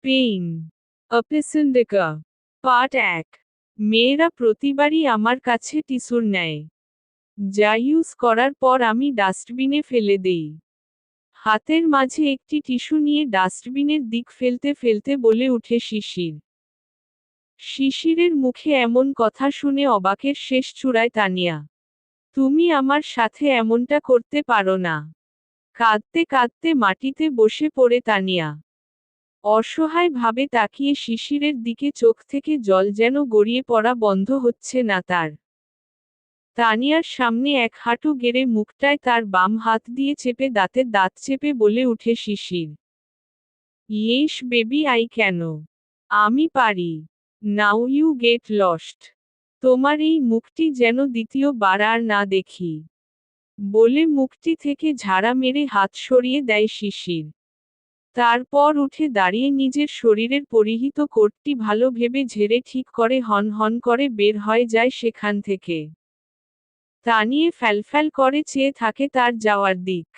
Pain অ্যাপেসেন্ডেকা part ১। মেয়েরা প্রতিবারই আমার কাছে টিস্যুর নেয়। যা ইউজ করার পর আমি ডাস্টবিনে ফেলে দেই। হাতের মাঝে একটি টিস্যু নিয়ে ডাস্টবিনের দিক ফেলতে ফেলতে বলে উঠে শিশির। শিশিরের মুখে এমন কথা শুনে অবাকের শেষ চূড়ায় তানিয়া। তুমি আমার সাথে এমনটা করতে পারো না। কাঁদতে কাঁদতে মাটিতে বসে পড়ে তানিয়া। অসহায় ভাবে তাকিয়ে শিশিরের দিকে চোখ থেকে জল যেন গড়িয়ে পড়া বন্ধ হচ্ছে না তার। তানিয়ার সামনে এক হাঁটু গেড়ে মুখটায় তার বাম হাত দিয়ে চেপে দাঁতে দাঁত চেপে বলে উঠে শিশির। Yes baby I can. আমি পারি। Now you get lost. তোমার এই মুখটি যেন দ্বিতীয়বার আর না দেখি। বলে মুখটি থেকে ঝাড়া মেরে হাত সরিয়ে দেয় শিশির। তারপর উঠে দাঁড়িয়ে নিজের শরীরের পরিহিত কোটটি ভালো ভেবে ঝেড়ে ঠিক করে হন হন করে বের হয়ে যায় সেখান থেকে। তানিয়ে ফ্যালফ্যাল করে চেয়ে থাকে তার যাওয়ার দিক।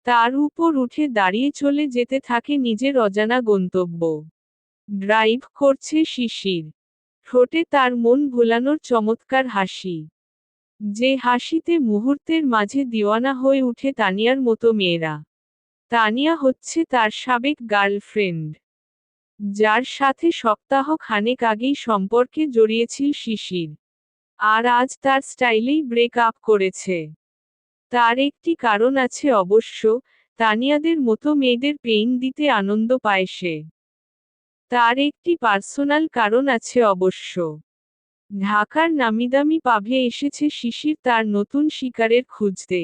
তার উপর উঠে দাঁড়িয়ে চলে যেতে থাকে নিজের অজানা গন্তব্য। ড্রাইভ করছে শিশির। ঠোঁটে তার মন ভোলানোর চমৎকার হাসি। যে হাসিতে মুহূর্তের মাঝে দিওয়ানা হয়ে উঠে তানিয়ার মতো মেয়েরা। তানিয়া হচ্ছে তার সাবেক গার্লফ্রেন্ড, যার সাথে সপ্তাহ খানেক আগেই সম্পর্কে জড়িয়েছিল শিশির। আর আজ তার স্টাইলেই ব্রেক আপ করেছে। তার একটি কারণ আছে অবশ্য, তানিয়াদের মতো মেয়েদের পেইন দিতে আনন্দ পায় সে। তার একটি পার্সোনাল কারণ আছে অবশ্য। ঢাকার নামিদামি পাবে এসেছে শিশির তার নতুন শিকারের খুঁজতে।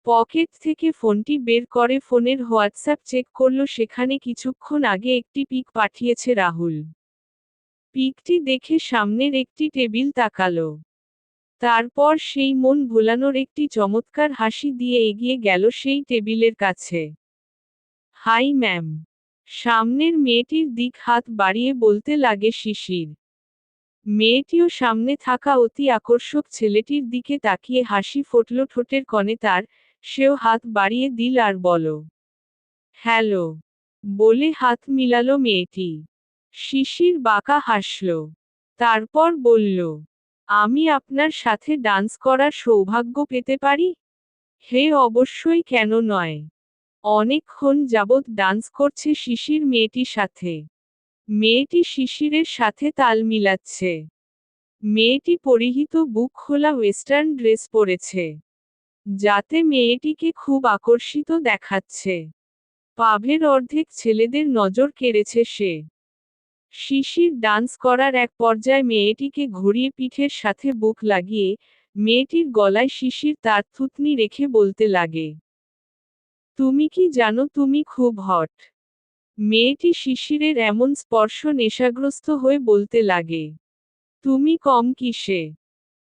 পকেট থেকে ফোনটি বের করে ফোনের হোয়াটসঅ্যাপ চেক করল, সেখানে কিছুক্ষণ আগে একটি পিক পাঠিয়েছে রাহুল। পিকটি দেখে সামনের একটি টেবিল তাকালো। তারপর সেই মন ভোলানোর একটি চমৎকার হাসি দিয়ে এগিয়ে গেল সেই টেবিলের কাছে। Hi ma'am. সামনের মেয়েটির দিক হাত বাড়িয়ে বলতে লাগে শিশির। মেয়েটিও সামনে থাকা অতি আকর্ষক ছেলেটির দিকে তাকিয়ে হাসি ফুটল ঠোঁটের কোণে তার, সেও হাত বাড়িয়ে দিল আর বল, হ্যালো বলে হাত মিলালো মেয়েটি। শিশির বাঁকা হাসল। তারপর বলল, আমি আপনার সাথে ডান্স করার সৌভাগ্য পেতে পারি? হে অবশ্যই, কেন নয়। অনেকক্ষণ যাবৎ ডান্স করছে শিশির মেয়েটির সাথে। মেয়েটি শিশিরের সাথে তাল মিলাচ্ছে। মেয়েটি পরিহিত বুক খোলা ওয়েস্টার্ন ড্রেস পরেছে, যাতে মেয়েটিকে খুব আকর্ষিত দেখাচ্ছে। পাভের অর্ধেক ছেলেদের নজর কেড়েছে সে। শিশির ডান্স করার এক পর্যায়ে মেয়েটিকে ঘুরিয়ে পিঠের সাথে বুক লাগিয়ে, মেয়েটির গলায় শিশির তার থুতনি রেখে বলতে লাগে, তুমি কি জানো তুমি খুব হট। মেয়েটি শিশিরের এমন স্পর্শ নেশাগ্রস্ত হয়ে বলতে লাগে, তুমি কম কিসে।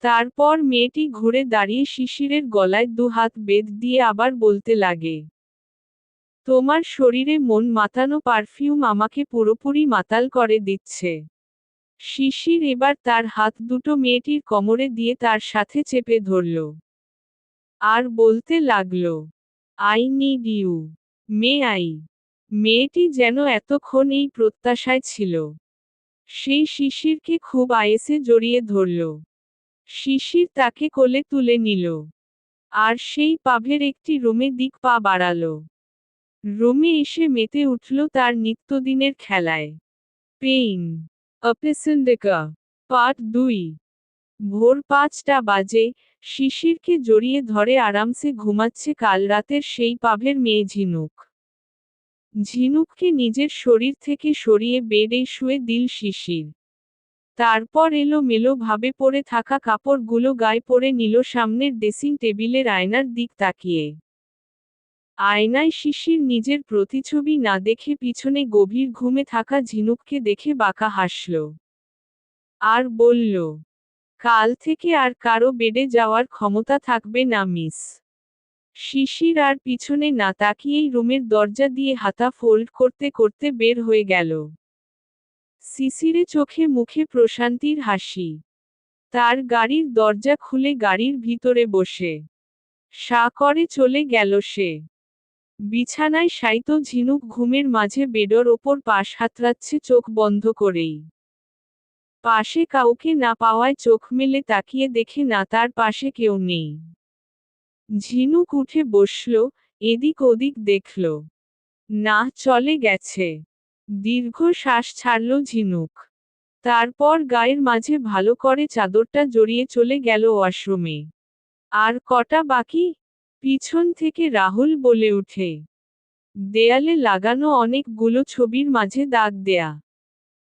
তারপর মেয়েটি ঘুরে দাঁড়িয়ে শিশিরের গলায় দু হাত বেঁধ দিয়ে আবার বলতে লাগে, তোমার শরীরে মন মাতানো পারফিউম আমাকে পুরোপুরি মাতাল করে দিচ্ছে। শিশির এবার তার হাত দুটো মেয়েটির কোমরে দিয়ে তার সাথে চেপে ধরল। আর বলতে লাগল, I need you. May I. মেয়েটি যেন এতক্ষণ এই প্রত্যাশায় ছিল। সেই শিশিরকে খুব আয়েসে জড়িয়ে ধরল। শিশির তাকে কোলে তুলে নিল। আর সেই পাভের একটি রুমে দিক পা বাড়াল। রুমে এসে মেতে উঠল তার নিত্যদিনের খেলায়। পেইন অ্যাপেসেন্ডেকা পার্ট ২। ভোর ৫টা বাজে, শিশিরকে জড়িয়ে ধরে আরামসে ঘুমাচ্ছে কাল রাতের সেই পাভের মেয়ে ঝিনুক। ঝিনুককে নিজের শরীর থেকে সরিয়ে বেডে শুয়ে দিল শিশির। তারপর এলোমেলো ভাবে পড়ে থাকা কাপড়গুলো গায়ে পরে নিল সামনের ড্রেসিং টেবিলের আয়নার দিক তাকিয়ে। আয়নায় শিশির নিজের প্রতিছবি না দেখে পিছনে গভীর ঘুমে থাকা ঝিনুককে দেখে বাঁকা হাসল। আর বলল, কাল থেকে আর কারো বেডে যাওয়ার ক্ষমতা থাকবে না মিস। শিশির আর পিছনে না তাকিয়েই রুমের দরজা দিয়ে হাতা ফোল্ড করতে করতে বের হয়ে গেল। শিশিরে চোখে মুখে প্রশান্তির হাসি। তার গাড়ির দরজা খুলে গাড়ির ভিতরে বসে সা করে চলে গেল সে। বিছানায় শায়িত ঝিনুক ঘুমের মাঝে বেডের ওপর পাশ হাতড়াচ্ছে চোখ বন্ধ করেই। পাশে কাউকে না পাওয়ায় চোখ মেলে তাকিয়ে দেখে না তার পাশে কেউ নেই। ঝিনুক উঠে বসল, এদিক ওদিক দেখল। না, চলে গেছে। দীর্ঘ শ্বাস ছাড়ল ঝিনুক। তারপর গায়ের মাঝে ভালো করে চাদরটা জড়িয়ে চলে গেল ওয়াশরুমে। আর কটা বাকি? পিছন থেকে রাহুল বলে উঠে। দেয়ালে লাগানো অনেকগুলো ছবির মাঝে দাগ দেয়া।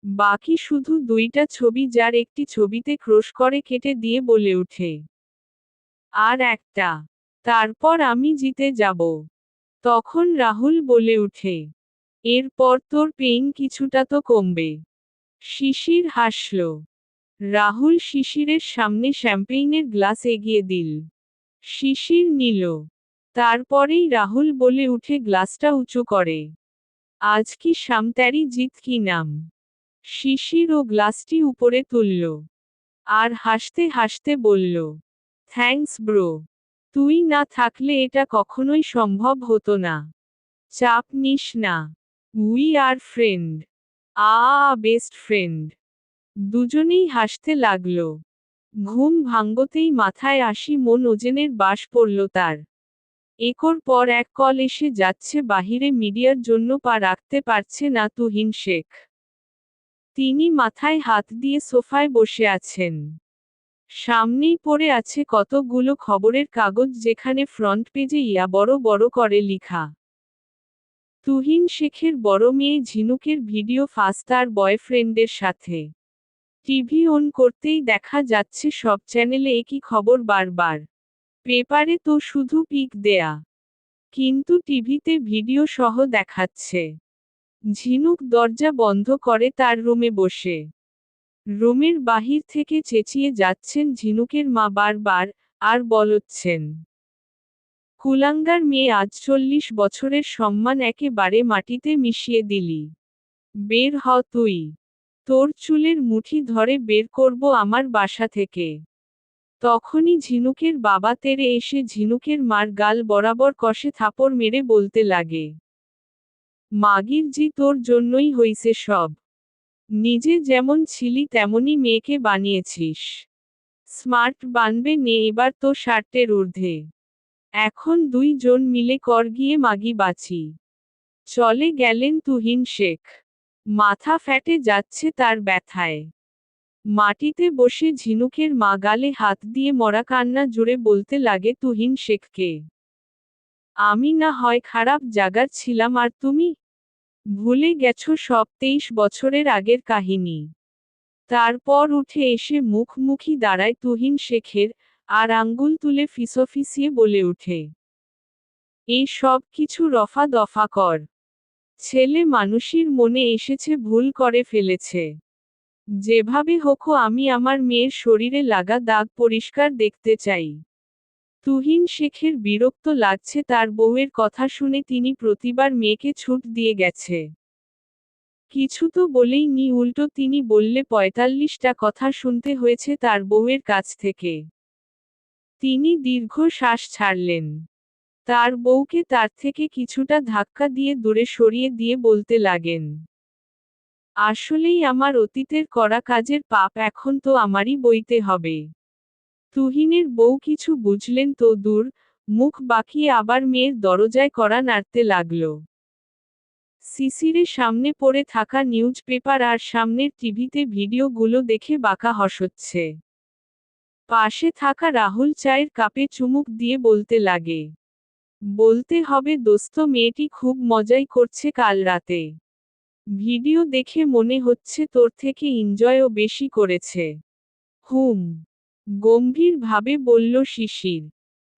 বাকি শুধু 2টা ছবি, যার একটি ছবিতে ক্রস করে কেটে দিয়ে বলে উঠে। আর একটা। তারপর আমি জিতে যাব। তখন রাহুল বলে উঠে। এরপর তোর পেইন কিছুটা তো কমবে। শিশির হাসল। রাহুল শিশিরের সামনে শ্যাম্পেইনের গ্লাস এগিয়ে দিল। শিশির নিল। তারপরেই রাহুল বলে উঠে গ্লাসটা উঁচু করে। আজ কি সামত্যারি জিত কি নাম? শিশির ও গ্লাসটি উপরে তুলল। আর হাসতে হাসতে বলল, থ্যাঙ্কস ব্রো। তুই না থাকলে এটা কখনোই সম্ভব হতো না। চাপ নিস না। We are friend. Best friend. দুজনেই হাসতে লাগল। ঘুম ভাঙতেই মাথায় মন ওজনের বাস পড়ল তার। একর পর এক কল এসে যাচ্ছে, বাহিরে মিডিয়ার জন্য পা রাখতে পারছে না তুহিন শেখ। তিনি মাথায় হাত দিয়ে সোফায় বসে আছেন। সামনেই পড়ে আছে কতগুলো খবরের কাগজ, যেখানে ফ্রন্ট পেজে বড় বড় করে লিখা, তুহিন শেখের বড় মেয়ে ঝিনুকের ভিডিও ফাঁস তার বয়ফ্রেন্ডের সাথে। টিভি অন করতেই দেখা যাচ্ছে সব চ্যানেলে একই খবর বারবার। পেপারে তো শুধু পিক দেয়া, কিন্তু টিভিতে ভিডিও সহ দেখাচ্ছে। ঝিনুক দরজা বন্ধ করে তার রুমে বসে। রুমের বাহির থেকে চেঁচিয়ে যাচ্ছেন ঝিনুকের মা বারবার, আর বলছেন, কুলাঙ্গার মেয়ে, আজ 40 বছরের সম্মান একেবারে মাটিতে মিশিয়ে দিলি। বের হ তুই। তোর চুলের মুঠি ধরে বের করব আমার বাসা থেকে। তখনই ঝিনুকের বাবা তেড়ে এসে ঝিনুকের মার গাল বরাবর কষে থাপড় মেরে বলতে লাগে, মাগির জি, তোর জন্যই হইছে সব। নিজে যেমন ছিলি তেমনই মেয়েকে বানিয়েছিস। স্মার্ট বানবে নে এবার তো শার্টের ঊর্ধ্বে। এখন 2 জন মিলে কর গিয়ে মাগি বাঁচি। চলে গেলেন তুহিন শেখ। মাথা ফেটে যাচ্ছে তার ব্যথায়। মাটিতে বসে ঝিনুকের মা গালে হাত দিয়ে মরা কান্না জুড়ে বলতে লাগে তুহিন শেখকে, আমি না হয় খারাপ জাগার ছিলাম, আর তুমি ভুলে গেছো সব 23 বছরের আগের কাহিনী। তারপর উঠে এসে মুখোমুখি দাঁড়ায় তুহিন শেখের, আর আঙ্গুল তুলে ফিসফিসিয়ে বলে উঠে, এই সব কিছু রফা দফা কর। ছেলে মানুষের মনে এসেছে, ভুল করে ফেলেছে। যেভাবে হোক আমি আমার মেয়ের শরীরে লাগা দাগ পরিষ্কার দেখতে চাই। তুহিন শেখের বিরক্ত লাগছে তার বউয়ের কথা শুনে, তিনি প্রতিবার মেয়েকে ছুট দিয়ে গেছে। কিছু তো বলেই নি, উল্টো তিনি বললে 45টা কথা শুনতে হয়েছে তার বউয়ের কাছ থেকে। তিনি দীর্ঘ শ্বাস ছাড়লেন। তার বউকে তার থেকে কিছুটা ধাক্কা দিয়ে দূরে সরিয়ে দিয়ে বলতে লাগেন, আসলেই আমার অতীতের করা কাজের পাপ এখন তো আমারই বইতে হবে। তুহিনের বউ কিছু বুঝলেন তো দূর, মুখ বাঁকিয়ে আবার মেয়ের দরজায় কড়া নাড়তে লাগল। সিসিরে সামনে পড়ে থাকা নিউজ পেপার আর সামনের টিভিতে ভিডিওগুলো দেখে বাঁকা হাসছে। পাশে থাকা রাহুল চায়ের কাপে চুমুক দিয়ে বলতে লাগে, বলতে হবে দোস্ত, মেয়েটি খুব মজাই করছে কাল রাতে। ভিডিও দেখে মনে হচ্ছে তোর থেকে এনজয়ও বেশি করেছে। হুম, গম্ভীর ভাবে বলল শিশির।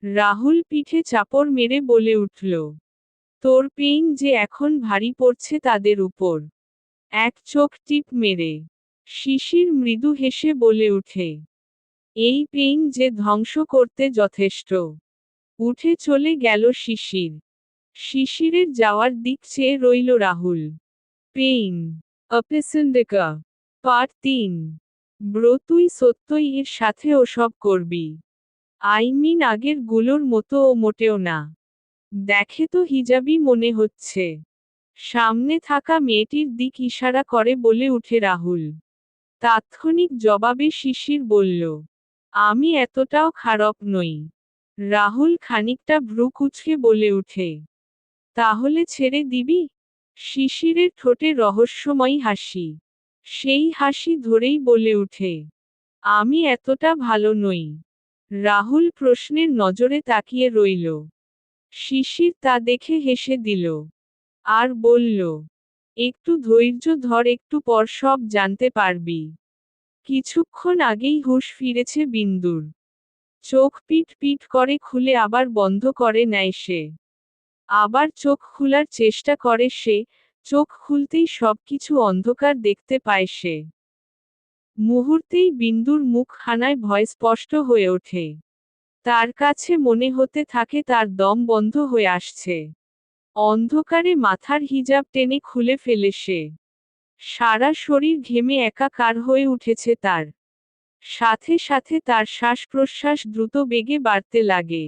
রাহুল পিঠে চাপড় মেরে বলে উঠল, তোর পেইন যে এখন ভারী পড়ছে তাদের উপর। এক চোখ টিপ মেরে শিশির মৃদু হেসে বলে উঠে, এই পেইন যে ধ্বংস করতে যথেষ্ট। উঠে চলে গেল শিশির। শিশিরের যাওয়ার দিক চেয়ে রইল রাহুল। পেইন অপেসেন্ডেকা পার্ট 3। ব্রো, তুই সত্যই এর সাথে ওসব করবি? আগের গুলোর মতো ও মোটেও না। দেখে তো হিজাবি মনে হচ্ছে। সামনে থাকা মেয়েটির দিক ইশারা করে বলে উঠে রাহুল। তাৎক্ষণিক জবাবে শিশির বলল, আমি এতটাও খারাপ নই। রাহুল খানিকটা ভ্রু কুঁচকে বলে উঠে, তাহলে ছেড়ে দিবি? শিশিরের ঠোঁটে রহস্যময়ী হাসি। সেই হাসি ধরেই বলে উঠে, আমি এতটা ভালো নই। রাহুল প্রশ্নের নজরে তাকিয়ে রইল। শিশির তা দেখে হেসে দিল। আর বলল, একটু ধৈর্য ধর, একটু পর সব জানতে পারবি। কিছুক্ষণ আগেই হুঁশ ফিরেছে বিন্দুর। চোখ পিট পিট করে খুলে আবার বন্ধ করে নেয় সে। আবার চোখ খোলার চেষ্টা করে সে, চোখ খুলতেই সবকিছু অন্ধকার দেখতে পায় সে। মুহূর্তেই বিন্দুর মুখখানায় ভয় স্পষ্ট হয়ে ওঠে। তার কাছে মনে হতে থাকে তার দম বন্ধ হয়ে আসছে। অন্ধকারে মাথার হিজাব টেনে খুলে ফেলে সে। সারা শরীর ঘেমে একাকার হয়ে উঠেছে তার। সাথে সাথে তার শ্বাস প্রশ্বাস দ্রুত বেগে বাড়তে লাগে।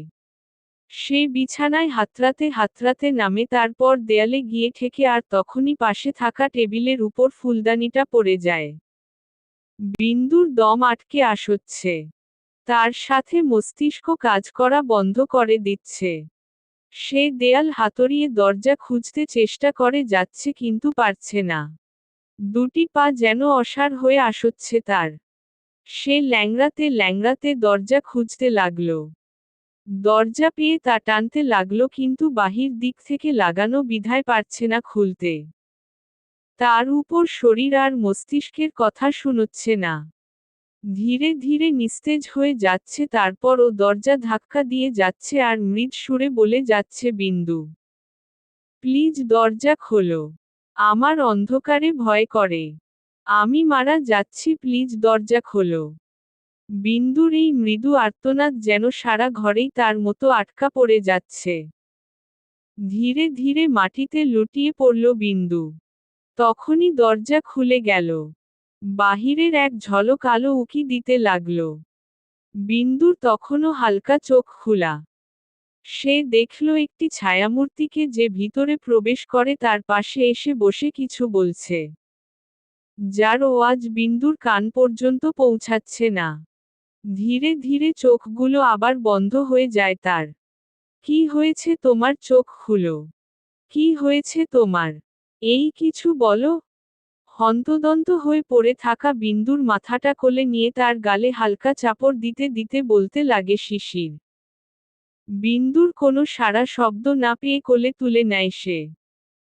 সে বিছানায় হাতড়াতে হাতড়াতে নামে, তারপর দেয়ালে গিয়ে ঠেকে, আর তখনই পাশে থাকা টেবিলের উপর ফুলদানিটা পড়ে যায়। বিন্দুর দম আটকে আসছে। তার সাথে মস্তিষ্ক কাজ করা বন্ধ করে দিচ্ছে। সে দেয়াল হাতড়িয়ে দরজা খুঁজতে চেষ্টা করে যাচ্ছে, কিন্তু পারছে না। দুটি পা যেন অসাড় হয়ে আসছে তার। সে ল্যাংড়াতে ল্যাংড়াতে দরজা খুঁজতে লাগল। দরজা পেয়ে তা টানতে লাগল, কিন্তু বাহির দিক থেকে লাগানো বিধায় পারছে না খুলতে। তার উপর শরীর আর মস্তিষ্কের কথা শুনোচ্ছে না। ধীরে ধীরে নিস্তেজ হয়ে যাচ্ছে, তারপর ও দরজা ধাক্কা দিয়ে যাচ্ছে আর মৃদ সুরে বলে যাচ্ছে, বিন্দু, প্লিজ দরজা খোলো। আমার অন্ধকারে ভয় করে। আমি মারা যাচ্ছি, প্লিজ দরজা খোলো। বিন্দুর এই মৃদু আর্তনাদ যেন সারা ঘরেই তার মতো আটকা পড়ে যাচ্ছে। ধীরে ধীরে মাটিতে লুটিয়ে পড়ল বিন্দু। তখনই দরজা খুলে গেল। বাহিরের এক ঝলক আলো উকি দিতে লাগল। বিন্দুর তখনও হালকা চোখ খোলা। সে দেখল একটি ছায়ামূর্তিকে, যে ভিতরে প্রবেশ করে তার পাশে এসে বসে কিছু বলছে, যার আওয়াজ বিন্দুর কান পর্যন্ত পৌঁছাচ্ছে না। ধীরে ধীরে চোখগুলো আবার বন্ধ হয়ে যায় তার। কি হয়েছে তোমার? চোখ খুলো। কি হয়েছে তোমার? এই কিছু বলো। হন্তদন্ত হয়ে পড়ে থাকা বিন্দুর মাথাটা কোলে নিয়ে তার গালে হালকা চাপড় দিতে দিতে বলতে লাগে শিশির। বিন্দুর কোনো সাড়া শব্দ না পেয়ে কোলে তুলে নেয় সে।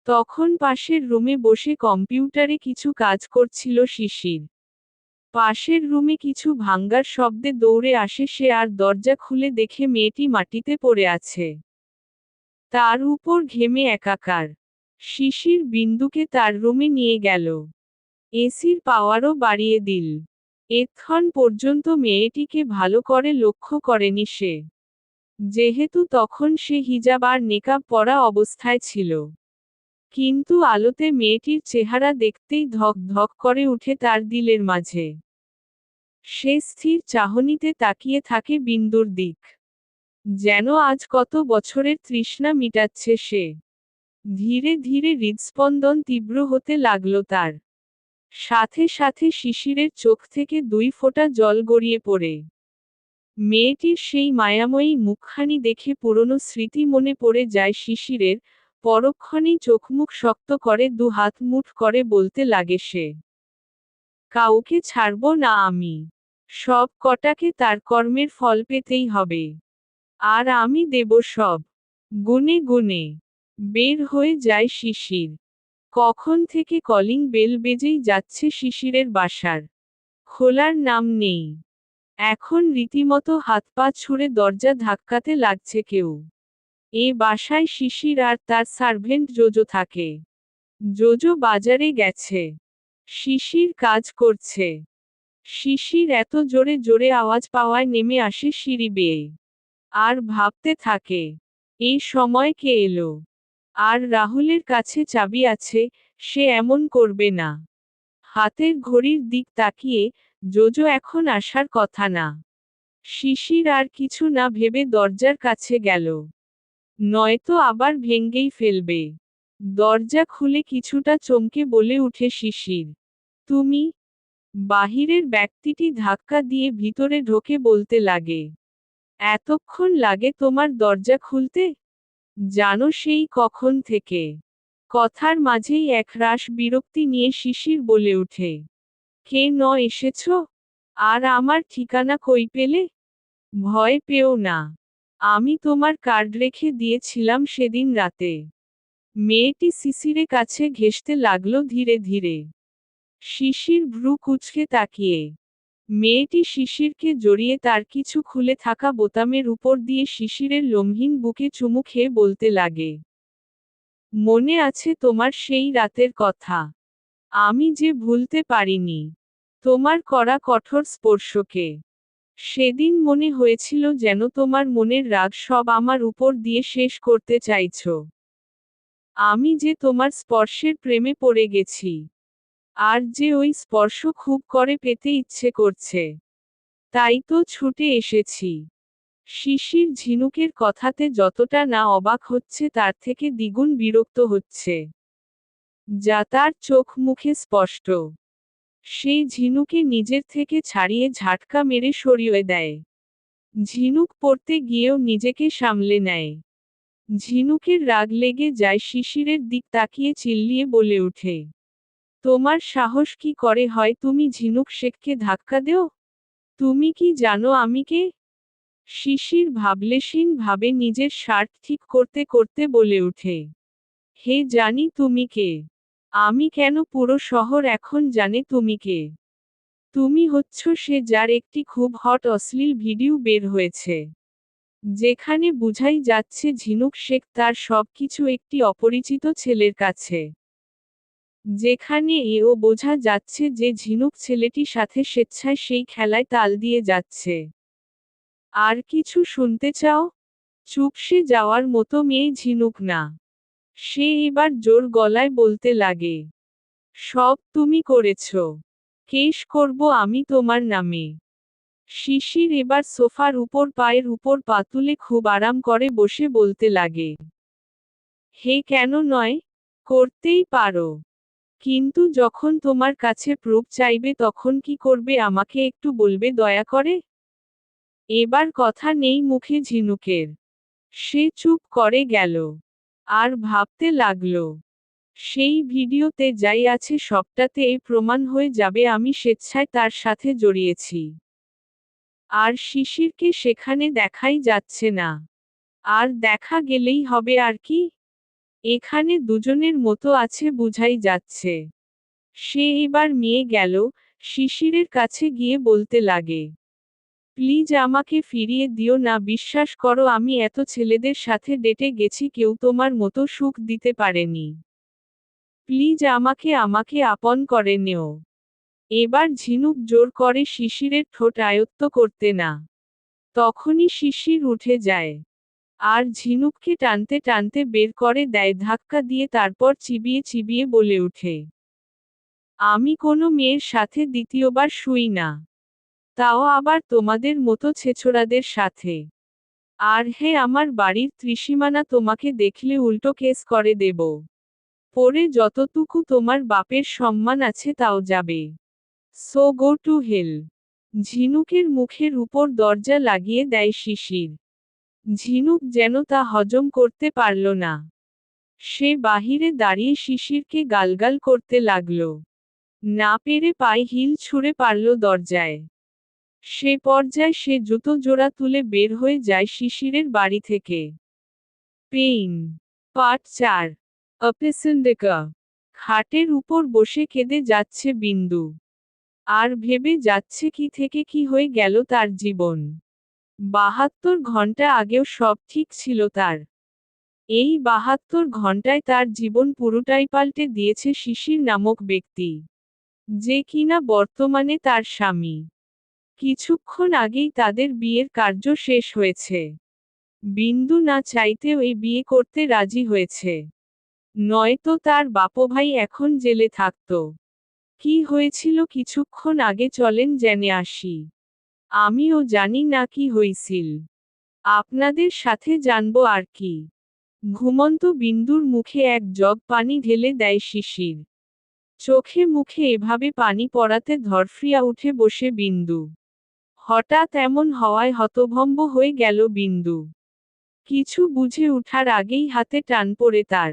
তখন পাশের রুমে বসে কম্পিউটারে কিছু কাজ করছিল শিশির। পাশের রুমে কিছু ভাঙ্গার শব্দে দৌড়ে আসে সে, আর দরজা খুলে দেখে মেয়েটি মাটিতে পড়ে আছে। তার উপর ঘেমে একাকার। শিশির বিন্দুকে তার রুমে নিয়ে গেল। এসির পাওয়ারও বাড়িয়ে দিল। এক্ষণ পর্যন্ত মেয়েটিকে ভালো করে লক্ষ্য করেনি সে, যেহেতু তখন সে হিজাব আর নেকাব পরা অবস্থায় ছিল। কিন্তু আলোতে মেয়েটির চেহারা দেখতেই ধক ধক করে উঠে তার দিলের মাঝে। সে স্থির চাহনিতে তাকিয়ে থাকে বিন্দুর দিক। যেন আজ কত বছরের তৃষ্ণা মিটাচ্ছে সে। ধীরে ধীরে হৃদস্পন্দন তীব্র হতে লাগল তার। সাথে সাথে শিশিরের চোখ থেকে 2 ফোঁটা জল গড়িয়ে পড়ে। মেয়েটির সেই মায়াময়ী মুখখানি দেখে পুরনো স্মৃতি মনে পড়ে যায় শিশিরের। পরক্ষণেই চোখমুখ শক্ত করে 2 হাত মুঠ করে বলতে লাগে সে, কাউকে ছাড়ব না আমি। সব কটাকে তার কর্মের ফল পেতেই হবে। আর আমি দেব সব। গুনে গুনে বের হয়ে যায় শিশির। কখন থেকে কলিং বেল বেজেই যাচ্ছে শিশিরের বাসার। খোলার নাম নেই। এখন রীতিমতো হাত পা ছুঁড়ে দরজা ধাক্কাতে লাগছে কেউ। এ বাসায় শিশির আর তার সার্ভেন্ট জোজো থাকে। জোজো বাজারে গেছে। শিশির কাজ করছে। শিশির এত জোরে জোরে আওয়াজ পাওয়ায় নেমে আসে সিঁড়ি বেয়ে। আর ভাবতে থাকে, এই সময় কে এলো? আর রাহুলের কাছে চাবি আছে, সে এমন করবে না। হাতের ঘড়ির দিক তাকিয়ে, জোজো এখন আসার কথা না। শিশির আর কিছু না ভেবে দরজার কাছে গেল। নয়তো আবার ভেঙ্গেই ফেলবে। দরজা খুলে কিছুটা চমকে বলে উঠে শিশির। তুমি? বাহিরের ব্যক্তিটি ধাক্কা দিয়ে ভিতরে ঢোকে বলতে লাগে। এতক্ষণ লাগে তোমার দরজা খুলতে? জানো সেই কখন থেকে? কথার মাঝেই একরাশ বিরক্তি নিয়ে শিশির বলে উঠে। কে ন এসেছ? আর আমার ঠিকানা কই পেলে? ভয় পেও না। আমি তোমার কার্ড রেখে দিয়েছিলাম সেদিন রাতে। মেয়েটি শিশিরের কাছে ঘেঁষতে লাগলো ধীরে ধীরে। শিশির ভ্রু কুঁচকে তাকিয়ে। মেয়েটি শিশিরকে জড়িয়ে তার কিছু খুলে থাকা বোতামের উপর দিয়ে শিশিরের লোমহীন বুকে চুমু খেয়ে বলতে লাগে। মনে আছে তোমার সেই রাতের কথা? আমি যে ভুলতে পারিনি তোমার করা কঠোর স্পর্শকে। সেদিন মনে হয়েছিল যেন তোমার মনের রাগ সব আমার উপর দিয়ে শেষ করতে চাইছো। আমি যে তোমার স্পর্শের প্রেমে পড়ে গেছি। আর যে ওই স্পর্শ খুব করে পেতে ইচ্ছে করছে। তাই তো ছুটে এসেছি। শিশির ঝিনুকের কথাতে যতটা না অবাক হচ্ছে তার থেকে দ্বিগুণ বিরক্ত হচ্ছে। যা তার চোখ মুখে স্পষ্ট। সেই ঝিনুকে নিজের থেকে ছাড়িয়ে ঝাটকা মেরে সরিয়ে দেয়। ঝিনুক পড়তে গিয়েও নিজেকে সামলে নেয়। ঝিনুকের রাগ লেগে যায় শিশিরের দিক তাকিয়ে চিল্লিয়ে বলে ওঠে। তোমার সাহস কি করে হয় তুমি ঝিনুক শেখকে ধাক্কা দেও? তুমি কি জানো আমি কে? শিশির ভাবলেশীন ভাবে নিজের শার্ট ঠিক করতে করতে বলে ওঠে। হে জানি তুমি কে। আমি কেন পুরো শহর এখন জানে তুমি কে। তুমি হচ্ছ সে যার একটি খুব হট অশ্লীল ভিডিও বের হয়েছে। যেখানে বুঝাই যাচ্ছে ঝিনুক শেখ তার সবকিছু একটি অপরিচিত ছেলের কাছে। যেখানে এও বোঝা যাচ্ছে যে ঝিনুক ছেলেটি সাথে স্বেচ্ছায় সেই খেলায় তাল দিয়ে যাচ্ছে। আর কিছু শুনতে চাও? চুপসে যাওয়ার মতো মেয়ে ঝিনুক না। সে এবার জোর গলায় বলতে লাগে। সব তুমি করেছ। কেস করব আমি তোমার নামে। শিশির এবার সোফার উপর পায়ের উপর পা তুলে খুব আরাম করে বসে বলতে লাগে। হে কেন নয়? করতেই পারো। কিন্তু যখন তোমার কাছে প্রুফ চাইবে তখন কি করবে আমাকে একটু বলবে দয়া করে? এবার কথা নেই মুখে ঝিনুকের। সে চুপ করে গেল। আর ভাবতে লাগল। সেই ভিডিওতে যাই আছে সবটাতে এই প্রমাণ হয়ে যাবে আমি স্বেচ্ছায় তার সাথে জড়িয়েছি। আর শিশিরকে সেখানে দেখাই যাচ্ছে না। আর দেখা গেলেই হবে আর কি? এখানে দুজনের মতো আছে বুঝাই যাচ্ছে। সে এবার মিয়ে গেল, শিশিরের কাছে গিয়ে বলতে লাগে। প্লিজ আমাকে ফিরিয়ে দিও না বিশ্বাস করো আমি এত ছেলেদের সাথে ডেটে গেছি কেউ তোমার মতো সুখ দিতে পারেনি। প্লিজ আমাকে আপন করে নেও। এবার ঝিনুক জোর করে শিশিরের ঠোঁট আয়ত্ত করতে না। তখনই শিশির উঠে যায়। আর ঝিনুককে টানতে টানতে বের করে দেয় ধাক্কা দিয়ে তারপর চিবিয়ে চিবিয়ে বলে ওঠে। আমি কোনো মেয়ের সাথে দ্বিতীয়বার শুই না। তাও আবার তোমাদের মতো ছেছোড়াদের সাথে। আর হে আমার বাড়ির ত্রিসীমানা তোমাকে দেখলে উল্টো কেস করে দেব। পরে যতটুকু তোমার বাপের সম্মান আছে তাও যাবে। So go to hell. ঝিনুকের মুখের উপর দরজা লাগিয়ে দেয় শিশির। ঝিনুক যেন তা হজম করতে পারল না। সে বাহিরে দাঁড়িয়ে শিশিরকে গালগাল করতে লাগল। না পেরে পায়ে হিল ছুঁড়ে পারল দরজায়। সে পর্যায়ে সে জুতো জোড়া তুলে বের হয়ে যায় শিশিরের বাড়ি থেকে। পেইন। পার্ট 4। অপেসেন্ডেকা। খাটের উপর বসে কেঁদে যাচ্ছে বিন্দু। আর ভেবে যাচ্ছে কি থেকে কি হয়ে গেল তার জীবন। ৭২ ঘন্টা আগেও সব ঠিক ছিল তার। এই ৭২ ঘন্টায় তার জীবন পুরোটাই পাল্টে দিয়েছে শিশির নামক ব্যক্তি। যে কিনা বর্তমানে তার স্বামী। কিছুক্ষণ আগেই তাদের বিয়ের কার্য শেষ হয়েছে। বিন্দু না চাইতেও এই বিয়ে করতে রাজি হয়েছে। নয়তো তার বাপভাই এখন জেলে থাকত। কি হয়েছিল কিছুক্ষণ আগে চলেন জেনে আসি। আমিও জানি না কি হইছিল। আপনাদের সাথে জানবো আর কি। ঘুমন্ত বিন্দুর মুখে এক জগ পানি ঢেলে দেয় শিশির। চোখে মুখে এভাবে পানি পড়াতে ধরফরিয়া উঠে বসে বিন্দু। হঠাৎ এমন হওয়ায় হতভম্ব হয়ে গেল বিন্দু। কিছু বুঝে উঠার আগেই হাতে টান পড়ে তার।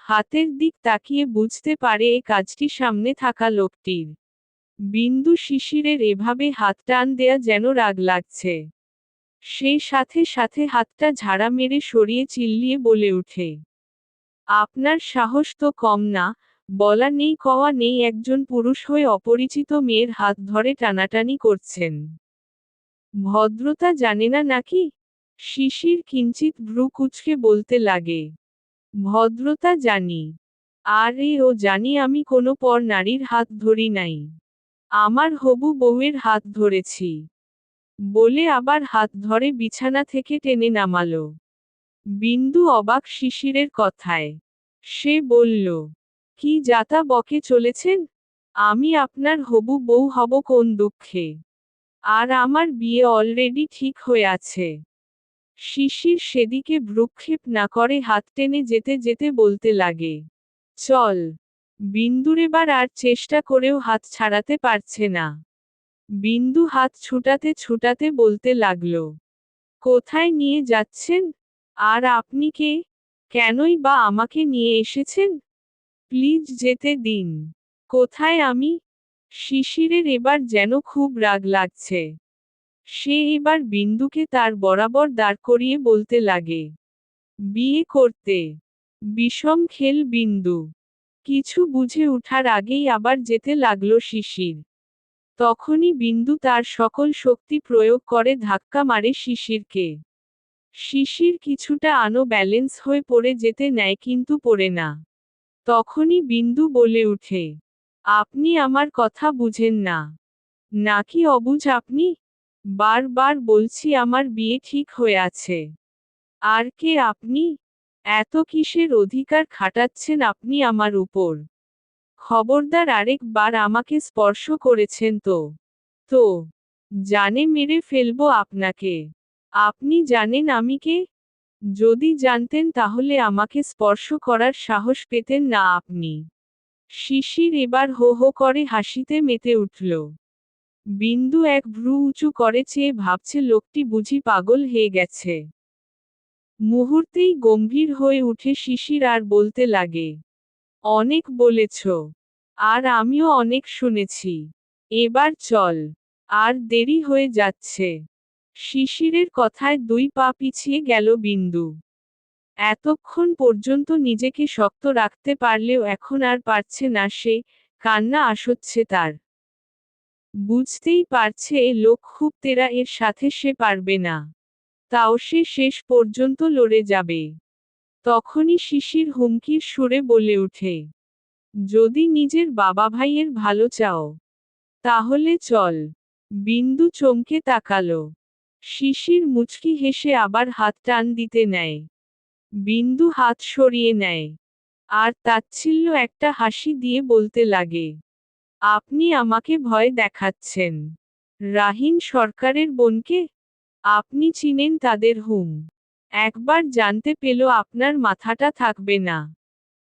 হাতের দিক তাকিয়ে বুঝতে পারে এ কাজটি সামনে থাকা লোকটির। বিন্দু শিশিরের এভাবে হাত টান দেয়া যেন রাগ লাগছে। সে সাথে সাথে হাতটা ঝাড়া মেরে সরিয়ে চিল্লিয়ে বলে ওঠে, আপনার সাহস তো কম না, বলা নেই কওয়া নেই একজন পুরুষ হয়ে অপরিচিত মেয়ের হাত ধরে টানাটানি করছেন। ভদ্রতা জানে না নাকি? শিশির কিঞ্চিত ভ্রু কুঁচকে বলতে লাগে, ভদ্রতা জানি। আর ও জানি আমি কোনো পর নারীর হাত ধরি নাই। আমার হবু বউয়ের হাত ধরেছি। বলে আবার হাত ধরে বিছানা থেকে টেনে নামালো। বিন্দু অবাক শিশিরের কথায়। সে বলল, কি যাতা বকে চলেছেন? আমি আপনার হবু বউ হব কোন দুঃখে? আর আমার বিয়ে অলরেডি ঠিক হয়ে আছে। শিশির সেদিকে ভ্রুক্ষেপ না করে হাত টেনে যেতে যেতে বলতে লাগে, চল। বিন্দুর এবার আর চেষ্টা করেও হাত ছাড়াতে পারছে না। বিন্দু হাত ছুটাতে ছুটাতে বলতে লাগল, কোথায় নিয়ে যাচ্ছেন? আর আপনি কে? কেনই বা আমাকে নিয়ে এসেছেন? প্লিজ যেতে দিন। কোথায় আমি? শিশিরের এবার যেন খুব রাগ লাগছে। সে এবার বিন্দুকে তার বরাবর দাঁড় করিয়ে বলতে লাগে, বিয়ে করতে। বিষম খেল বিন্দু। কিছু বুঝে উঠার আগেই আবার যেতে লাগলো শিশির। তখনই বিন্দু তার সকল শক্তি প্রয়োগ করে ধাক্কা মারে শিশিরকে। শিশির কিছুটা ব্যালেন্স হয়ে পড়ে যেতে নেয় কিন্তু পড়ে না। তখনই বিন্দু বলে উঠে, আপনি আমার কথা বুঝেন না। নাকি অবুঝ আপনি? বারবার বলছি আমার বিয়ে ঠিক হয়ে আছে। আর কে আপনি? এত কিসের অধিকার খাটাচ্ছেন আপনি আমার উপর? খবরদার আরেকবার আমাকে স্পর্শ করেছেন তো? তো জানে মেরে ফেলবো আপনাকে। আপনি জানেন আমি কে? যদি জানতেন তাহলে আমাকে স্পর্শ করার সাহস পেতেন না আপনি। শিশির এবার হো হো করে হাসিতে মেতে উঠল। বিন্দু এক ভ্রু উঁচু করে চেয়ে ভাবছে লোকটি বুঝি পাগল হয়ে গেছে। মুহূর্তেই গম্ভীর হয়ে উঠে শিশির আর বলতে লাগে, অনেক বলেছ। আর আমিও অনেক শুনেছি। এবার চল। আর দেরি হয়ে যাচ্ছে। শিশিরের কথায় 2 পা পিছিয়ে গেল বিন্দু। এতক্ষণ পর্যন্ত নিজেকে শক্ত রাখতে পারলেও এখন আর পারছে না সে, কান্না আসছে তার। বুঝতেই পারছে এ লোক খুব তেরা, এর সাথে সে পারবে না। তাও সে শেষ পর্যন্ত লড়ে যাবে। তখনই শিশির হুমকির সুরে বলে ওঠে, যদি নিজের বাবা ভাইয়ের ভালো চাও, তাহলে চল। বিন্দু চমকে তাকালো। শিশির মুচকি হেসে আবার হাত টান দিতে নেয়। বিন্দু হাত সরিয়ে নেয়। আর তাচ্ছিল্য একটা হাসি দিয়ে বলতে লাগে, আপনি আমাকে ভয় দেখাচ্ছেন। রাহিন সরকারের বোনকে? আপনি চিনেন তাদের হুম? একবার জানতে পেল আপনার মাথাটা থাকবে না।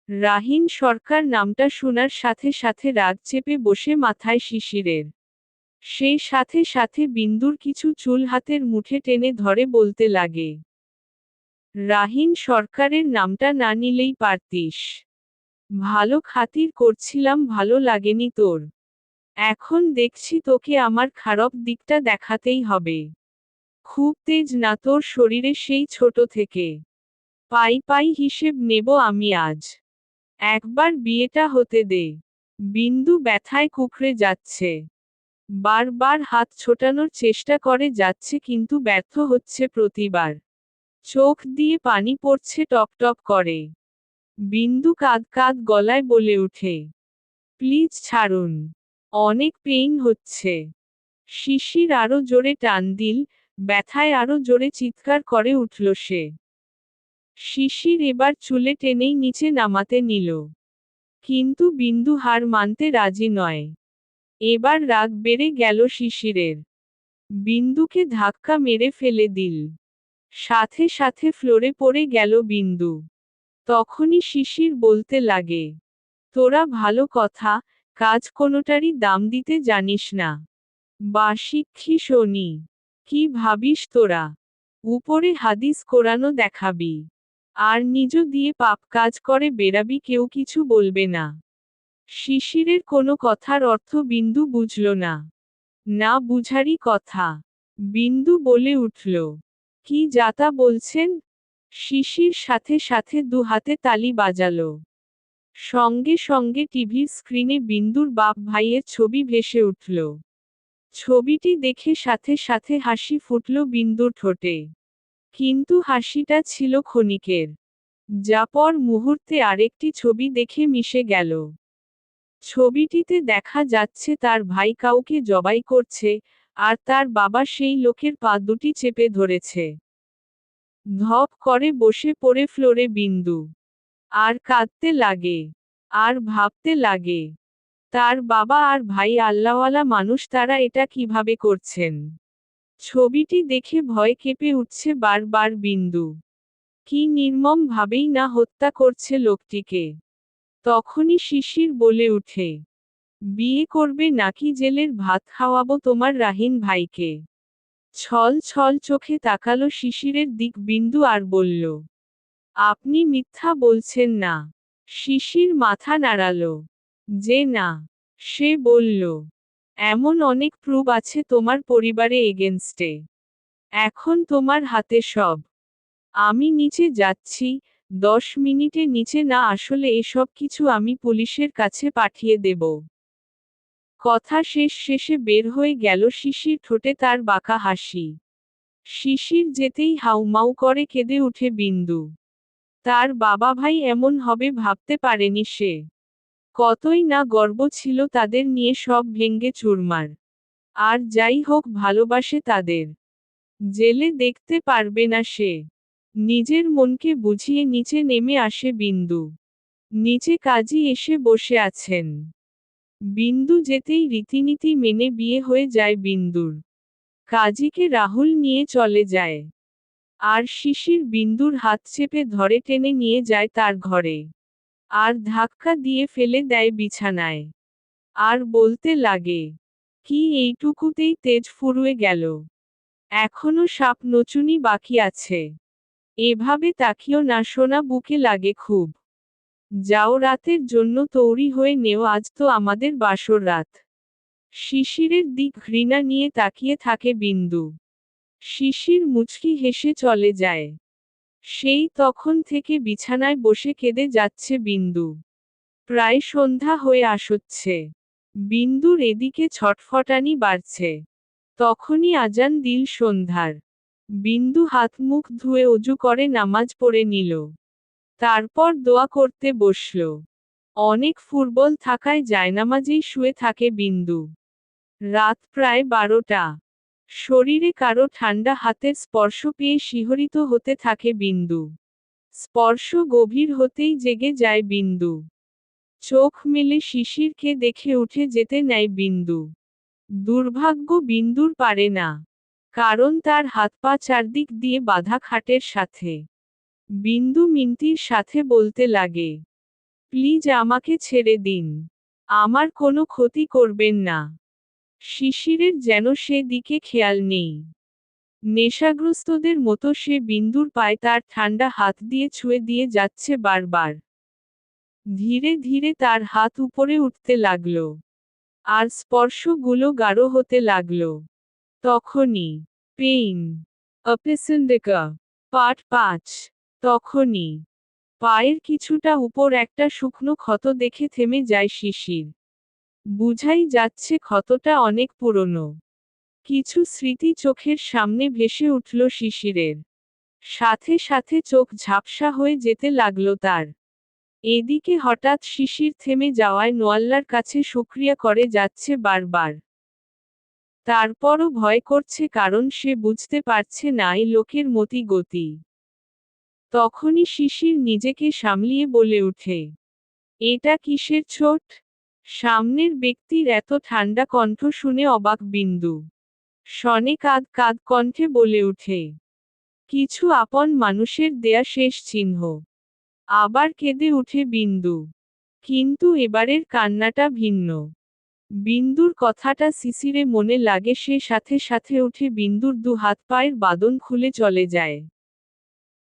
রাহিন সরকার নামটা শোনার সাথে সাথে রাগ চেপে বসে মাথায় শিশিরের। সেই সাথে সাথে বিন্দুর কিছু চুল হাতের মুঠে টেনে ধরে বলতে লাগে, রাহিন সরকারের নামটা না নিলেই পারতিস। ভালো খাতির করছিলাম, ভালো লাগেনি তোর? এখন দেখছি তোকে আমার খারাপ দিকটা দেখাতেই হবে। খুব তেজ না তোর শরীরে সেই ছোট থেকে? পাই পাই হিসেব নেব আমি আজ। একবার বিয়েটা হতে দে। বিন্দু ব্যথায় কুঁকড়ে যাচ্ছে। বারবার হাত ছোটানোর চেষ্টা করে যাচ্ছে কিন্তু ব্যর্থ হচ্ছে প্রতিবার। চোখ দিয়ে পানি পড়ছে টপ টপ করে। বিন্দু কাঁদ কাঁদ গলায় বলে উঠে, প্লিজ ছাড়ুন। অনেক পেইন হচ্ছে। শিশির আরো জোরে টান দিল, ব্যথায় আরো জোরে চিৎকার করে উঠল সে। শিশির এবার চুলে টেনেই নিচে নামাতে নিল। কিন্তু বিন্দু হার মানতে রাজি নয়। এবার রাগ বেড়ে গেল শিশিরের। বিন্দুকে ধাক্কা মেরে ফেলে দিল। সাথে সাথে ফ্লোরে পড়ে গেল বিন্দু। তখনই শিশির বলতে লাগে, তোরা ভালো কথা, কাজ কোনোটারই দাম দিতে জানিস না। বাশিক্ষি শনি, কি ভাবিস তোরা? উপরে হাদিস কোরানো দেখাবি, আর নিজ দিয়ে পাপ কাজ করে বেরাবি, কেউ কিছু বলবে না। শিশিরের কোনো কথার অর্থ বিন্দু বুঝল না। না বুঝারই কথা। বিন্দু বলে উঠল, কি যাতা বলছেন? শিশির সাথে সাথে দু হাতে তালি বাজালো। সঙ্গে সঙ্গে টিভির স্ক্রিনে বিন্দুর বাপ ভাইয়ের ছবি ভেসে উঠল। ছবিটি দেখে সাথে সাথে হাসি ফুটল বিন্দুর ঠোঁটে। কিন্তু হাসিটা ছিল ক্ষণিকের, যা পর মুহূর্তে আরেকটি ছবি দেখে মিশে গেল। ছবিটিতে দেখা যাচ্ছে তার ভাই কাউকে জবাই করছে, আর তার বাবা সেই লোকের পা দুটি চেপে ধরেছে। ধপ করে বসে পড়ে ফ্লোরে বিন্দু। আর কাঁদতে লাগে, আর ভাবতে লাগে, তার বাবা আর ভাই আল্লাহওয়ালা মানুষ, তারা এটা কিভাবে করছেন। ছবিটি দেখে ভয় কেঁপে উঠছে বারবার বিন্দু। কি নির্মম ভাবেই না হত্যা করছে লোকটিকে। তখনই শিশির বলে উঠে, বিয়ে করবে নাকি জেলের ভাত খাওয়াবো তোমার রাহিন ভাইকে? ছল ছল চোখে তাকালো শিশিরের দিক বিন্দু আর বলল, আপনি মিথ্যা বলছেন না? শিশির মাথা নাড়ালো, যে না। সে বলল, এমন অনেক প্রুফ আছে তোমার পরিবারে এগেনস্টে। এখন তোমার হাতে সব। আমি নিচে যাচ্ছি, 10 মিনিটে নিচে না আসলে এসব কিছু আমি পুলিশের কাছে পাঠিয়ে দেব। কথা শেষে বের হয়ে গেল শিশির ঠোঁটে তার বাঁকা হাসি। শিশির যেতেই হাউমাউ করে কেঁদে উঠে বিন্দু। তার বাবা ভাই এমন হবে ভাবতে পারেনি সে। কতই না গর্ব ছিল তাদের নিয়ে, সব ভেঙ্গে চুরমার। আর যাই হোক, ভালোবাসে তাদের। জেলে দেখতে পারবে না সে। নিজের মনকে বুঝিয়ে নিচে নেমে আসে বিন্দু। নিচে কাজী এসে বসে আছেন। বিন্দু যেতেই রীতিনীতি মেনে বিয়ে হয়ে যায় বিন্দুর। কাজীকে রাহুল নিয়ে চলে যায়। আর শিশির বিন্দুর হাত চেপে ধরে টেনে নিয়ে যায় তার ঘরে। আর ধাক্কা দিয়ে ফেলে দেয় বিছানায়। আর বলতে লাগে, কি এইটুকুতেই তেজ ফুরুয়ে গেল? এখনো সাপ নচুনি বাকি আছে। এভাবে তাকিও না সোনা, বুকে লাগে খুব। যাও, রাতের জন্য তৈরি হয়ে নেও, আজ তো আমাদের বাসর রাত। শিশিরের দিক ঘৃণা নিয়ে তাকিয়ে থাকে বিন্দু। শিশির মুচকি হেসে চলে যায়। সেই তখন থেকে বিছানায় বসে কেঁদে যাচ্ছে বিন্দু। প্রায় সন্ধ্যা হয়ে আসছে। বিন্দুর এদিকে ছটফটানি বাড়ছে। তখনই আজান দিল সন্ধ্যার। বিন্দু হাত মুখ ধুয়ে অজু করে নামাজ পড়ে নিল। তারপর দোয়া করতে বসল। অনেক ফুটবল থাকায় জায়নামাজেই শুয়ে থাকে বিন্দু। রাত প্রায় 12টা। শরীরে কারো ঠান্ডা হাতের স্পর্শ পেয়ে শিহরিত হতে থাকে বিন্দু। স্পর্শ গভীর হতেই জেগে যায় বিন্দু। চোখ মেলে শিশিরকে দেখে উঠে যেতে নেয় বিন্দু। দুর্ভাগ্য বিন্দুর পারে না। কারণ তার হাত পা চারদিক দিয়ে বাঁধা খাটের সাথে। বিন্দু মিনতির সাথে বলতে লাগে, প্লিজ আমাকে ছেড়ে দিন। আমার কোনো ক্ষতি করবেন না। শিশিরের যেন সে দিকে খেয়াল নেই। নেশাগ্রস্তদের মতো সে বিন্দুর পায়ে তার ঠান্ডা হাত দিয়ে ছুঁয়ে দিয়ে যাচ্ছে বারবার। ধীরে ধীরে তার হাত উপরে উঠতে লাগল। আর স্পর্শগুলো গাঢ় হতে লাগল। তখনই পেইন অ্যাপেসেন্ডিকা পার্ট 5। তখনই পায়ের কিছুটা উপর একটা শুকনো ক্ষত দেখে থেমে যায় শিশির। বুঝাই যাচ্ছে ক্ষতটা অনেক পুরনো। কিছু স্মৃতি চোখের সামনে ভেসে উঠল শিশিরের। সাথে সাথে চোখ ঝাপসা হয়ে যেতে লাগলো তার। এদিকে হঠাৎ শিশির থেমে যাওয়ায় নোয়াল্লার কাছে শুকরিয়া করে যাচ্ছে বারবার। তারপরও ভয় করছে, কারণ সে বুঝতে পারছে না এই লোকের মতি গতি। তখনই শিশির নিজেকে সামলিয়ে বলে ওঠে, এটা কিসের চোট? সামনের ব্যক্তির এত ঠান্ডা কণ্ঠ শুনে অবাক বিন্দু। শনে কাঁদ কাঁদ কণ্ঠে বলে ওঠে, কিছু আপন মানুষের দেয়া শেষ চিহ্ন। আবার কেঁদে উঠে বিন্দু। কিন্তু এবারের কান্নাটা ভিন্ন। বিন্দুর কথাটা শিশিরে মনে লাগে, সে সাথে সাথে উঠে বিন্দুর দু হাত পায়ের বাঁধন খুলে চলে যায়।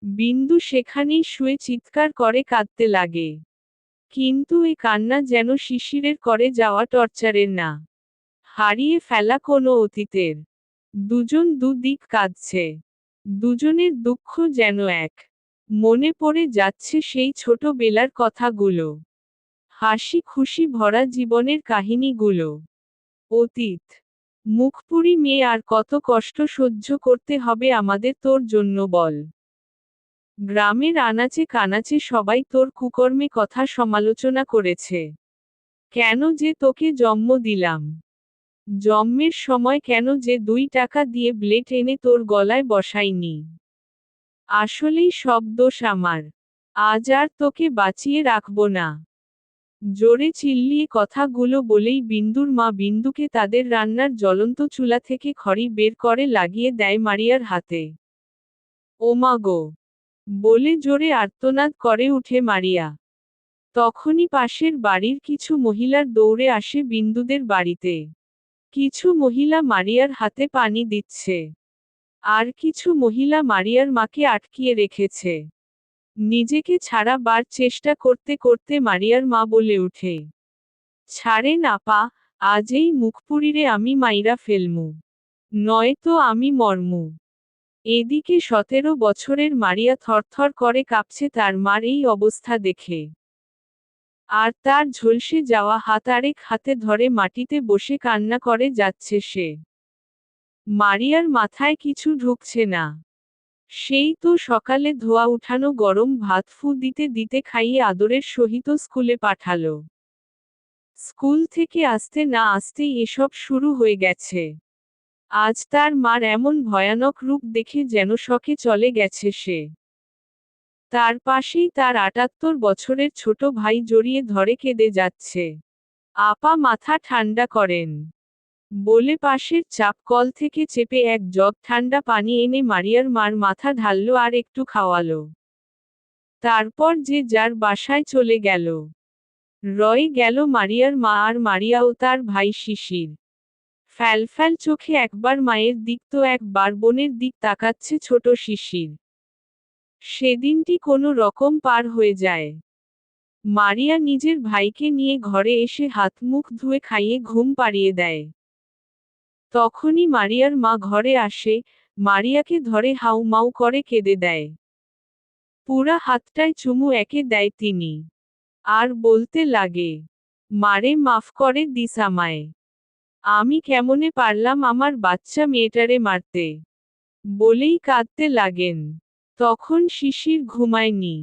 বিন্দু সেখানেই শুয়ে চিৎকার করে কাঁদতে লাগে। কিন্তু এ কান্না যেন শিশিরের করে যাওয়া টর্চারের না, হারিয়ে ফেলা কোনো অতীতের। দুজন দুদিক কাঁদছে। দুজনের দুঃখ যেন এক। মনে পড়ে যাচ্ছে সেই ছোটবেলার কথাগুলো, হাসি খুশি ভরা জীবনের কাহিনীগুলো। অতীত। মুখপুরি মেয়ে, আর কত কষ্ট সহ্য করতে হবে আমাদের তোর জন্য বল। গ্রামের আনাচে কানাচে সবাই তোর কুকর্মে কথা সমালোচনা করেছে। কেন যে তোকে জন্ম দিলাম, জন্মের সময় কেন যে 2 টাকা দিয়ে ব্লেড এনে তোর গলায় বসাইনি। আসলেই সব দোষ আমার। আজ আর তোকে বাঁচিয়ে রাখবো না। জোরে চিল্লিয়ে কথাগুলো বলেই বিন্দুর মা বিন্দুকে তাদের রান্নার জ্বলন্ত চুলা থেকে খড়ি বের করে লাগিয়ে দেয় মারিয়ার হাতে। ওমা গো বলে জোরে আর্তনাদ করে উঠে মারিয়া। তখনই পাশের বাড়ির কিছু মহিলার দৌড়ে আসে বিন্দুদের বাড়িতে। কিছু মহিলা মারিয়ার হাতে পানি দিচ্ছে, আর কিছু মহিলা মারিয়ার মাকে আটকিয়ে রেখেছে। নিজেকে ছাড়াবার চেষ্টা করতে করতে মারিয়ার মা বলে উঠে, ছাড়েন আপা, আজ এই মুখপুরীরে আমি মাইরা ফেলমু, নয়তো আমি মরমু। এদিকে 17 বছরের মারিয়া থরথর করে কাঁপছে তার মার এই অবস্থা দেখে। আর তার ঝলসে যাওয়া হাত আরেক হাতে ধরে মাটিতে বসে কান্না করে যাচ্ছে সে। মারিয়ার মাথায় কিছু ঢুকছে না। সেই তো সকালে ধোয়া উঠানো গরম ভাত ফু দিতে দিতে খাইয়ে আদরের সহিত স্কুলে পাঠালো। স্কুল থেকে আসতে না আসতেই এসব শুরু হয়ে গেছে। আজ তার মার এমন ভয়ানক রূপ দেখে যেন শকে চলে গেছে সে। তার পাশেই তার 78 বছরের ছোট ভাই জড়িয়ে ধরে কেঁদে যাচ্ছে। আপা মাথা ঠান্ডা করেন বলে পাশের চাপ কল থেকে চেপে এক জগ ঠান্ডা পানি এনে মারিয়ার মার মাথা ঢালল আর একটু খাওয়ালো। তারপর যে যার বাসায় চলে গেল। রয়ে গেল মারিয়ার মা আর মারিয়া ও তার ভাই শিশির। ফ্যালফ্যাল চোখে একবার মায়ের দিক তো একবার বোনের দিক তাকাচ্ছে ছোট শিশির। সেদিনটি কোনো রকম পার হয়ে যায়। মারিয়া নিজের ভাইকে নিয়ে ঘরে এসে হাত মুখ ধুয়ে খাইয়ে ঘুম পাড়িয়ে দেয়। তখনই মারিয়ার মা ঘরে আসে, মারিয়াকে ধরে হাউমাউ করে কেঁদে দেয়। পুরা হাতটায় চুমু একে দেয় তিনি। আর বলতে লাগে, মারে মাফ করে দিস আমায়। আমি কেমনে পারলাম আমার বাচ্চা মেয়েটারে মারতে, বলেই কাঁদতে লাগেন। তখন শিশির ঘুমায়নি।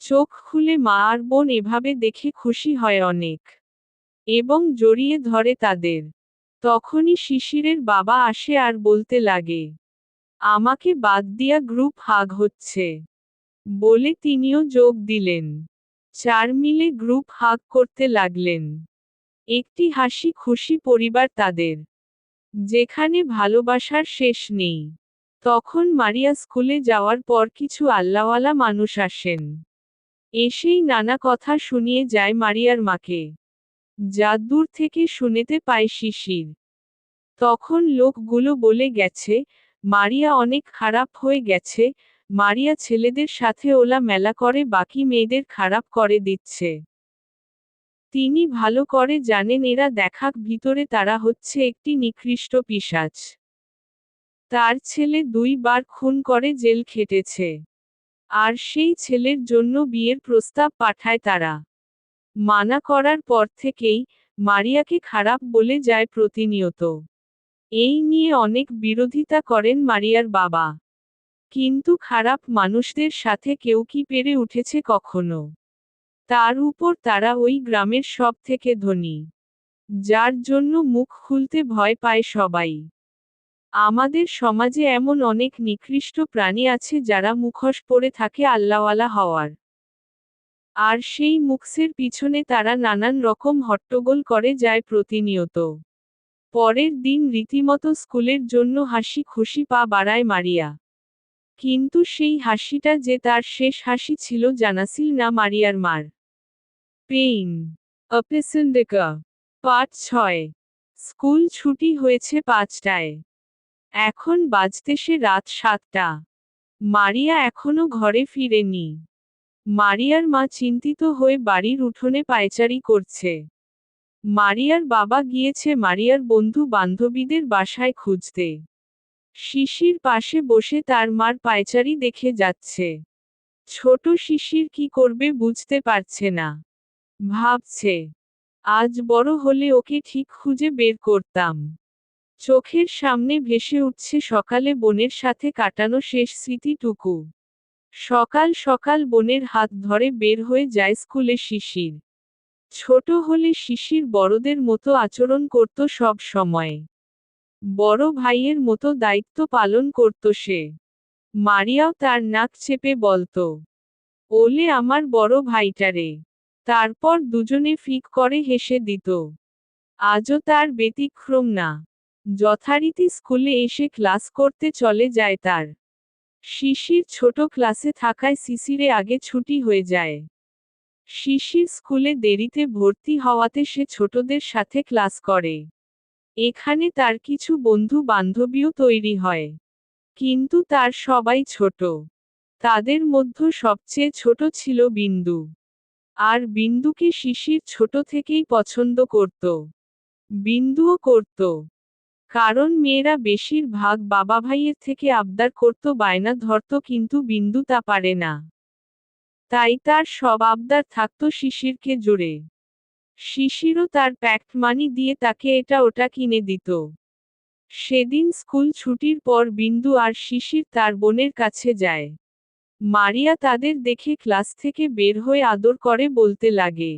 চোখ খুলে মা আর বোন এভাবে দেখে খুশি হয় অনেক, এবং জড়িয়ে ধরে তাদের। তখনই শিশিরের বাবা আসে আর বলতে লাগে, আমাকে বাদ দিয়া গ্রুপ হাগ হচ্ছে, বলে তিনিও যোগ দিলেন। 4 মিলে গ্রুপ হাগ করতে লাগলেন। একটি হাসি খুশি পরিবার তাদের, যেখানে ভালোবাসার শেষ নেই। তখন মারিয়া স্কুলে যাওয়ার পর কিছু আল্লাহওয়ালা মানুষ আসেন। এসেই নানা কথা শুনিয়ে যায় মারিয়ার মাকে, যা দূর থেকে শুনেতে পায় শিশির। তখন লোকগুলো বলে গেছে, মারিয়া অনেক খারাপ হয়ে গেছে, মারিয়া ছেলেদের সাথে ওলা মেলা করে বাকি মেয়েদের খারাপ করে দিচ্ছে। তিনি ভালো করে জানেন এরা দেখাক ভিতরে তারা হচ্ছে একটি নিকৃষ্ট পিশাচ। তার ছেলে 2 বার খুন করে জেল খেটেছে। আর সেই ছেলের জন্য বিয়ের প্রস্তাব পাঠায় তারা। মানা করার পর থেকেই মারিয়াকে খারাপ বলে যায় প্রতিনিয়ত। এই নিয়ে অনেক বিরোধিতা করেন মারিয়ার বাবা। কিন্তু খারাপ মানুষদের সাথে কেউ কি পেরে উঠেছে কখনো? তার উপর তারা ওই গ্রামের সব থেকে ধনী, যার জন্য মুখ খুলতে ভয় পায় সবাই। আমাদের সমাজে এমন অনেক নিকৃষ্ট প্রাণী আছে যারা মুখোশ পরে থাকে আল্লাহওয়ালা হওয়ার। আর সেই মুখসের পিছনে তারা নানান রকম হট্টগোল করে যায় প্রতিনিয়ত। পরের দিন রীতিমতো স্কুলের জন্য হাসি খুশি পা বাড়ায় মারিয়া। কিন্তু সেই হাসিটা যে তার শেষ হাসি ছিল জানাছিল না মারিয়ার মার। পেইন অপেসেন্ডেকা পার্ট 6। স্কুল ছুটি হয়েছে 5টায়। এখন বাজতেছে রাত 7টা। মারিয়া এখনো ঘরে ফিরেনি। মারিয়ার মা চিন্তিত হয়ে বাড়ির উঠোনে পায়চারি করছে। মারিয়ার বাবা গিয়েছে মারিয়ার বন্ধু বান্ধবীদের বাসায় খুঁজতে। শিশির পাশে বসে তার মার পায়চারি দেখে যাচ্ছে। ছোট শিশির কি করবে বুঝতে পারছে না। ভাবছে, আজ বড় হলে ওকে ঠিক খুঁজে বের করতাম। চোখের সামনে ভেসে উঠছে সকালে বোনের সাথে কাটানো শেষ স্মৃতিটুকু। সকাল সকাল বোনের হাত ধরে বের হয়ে যায় স্কুলে শিশির। ছোট হলে শিশির বড়দের মতো আচরণ করত সব সময়। বড় ভাইয়ের মতো দায়িত্ব পালন করত সে। মারিয়াও তার নাক চেপে বলতো, ওলে আমার বড় ভাইটারে। তারপর দুজনে ফিক করে হেসে দিত। আজও তার ব্যতিক্রম না। যথারীতি স্কুলে এসে ক্লাস করতে চলে যায় তার। শিশির ছোট ক্লাসে থাকায় শিশিরে আগে ছুটি হয়ে যায়। শিশির স্কুলে দেরিতে ভর্তি হওয়াতে সে ছোটদের সাথে ক্লাস করে। এখানে তার কিছু বন্ধু বান্ধবীও তৈরি হয়। কিন্তু তার সবাই ছোট। তাদের মধ্যে সবচেয়ে ছোট ছিল বিন্দু। আর বিন্দুকে শিশির ছোট থেকেই পছন্দ করত। বিন্দুও করত। কারণ মেয়েরা বেশিরভাগ বাবা ভাইয়ের থেকে আবদার করত, বায়না ধরত, কিন্তু বিন্দু তা পারে না। তাই তার সব আবদার থাকত শিশিরকে জুড়ে। শিশিরও তার প্যাকেট মানি দিয়ে তাকে এটা ওটা কিনে দিত। সেদিন স্কুল ছুটির পর বিন্দু আর শিশির তার বোনের কাছে যায়। মারিয়া তাদের দেখে ক্লাস থেকে বের হয়ে আদর করে বলতে লাগে,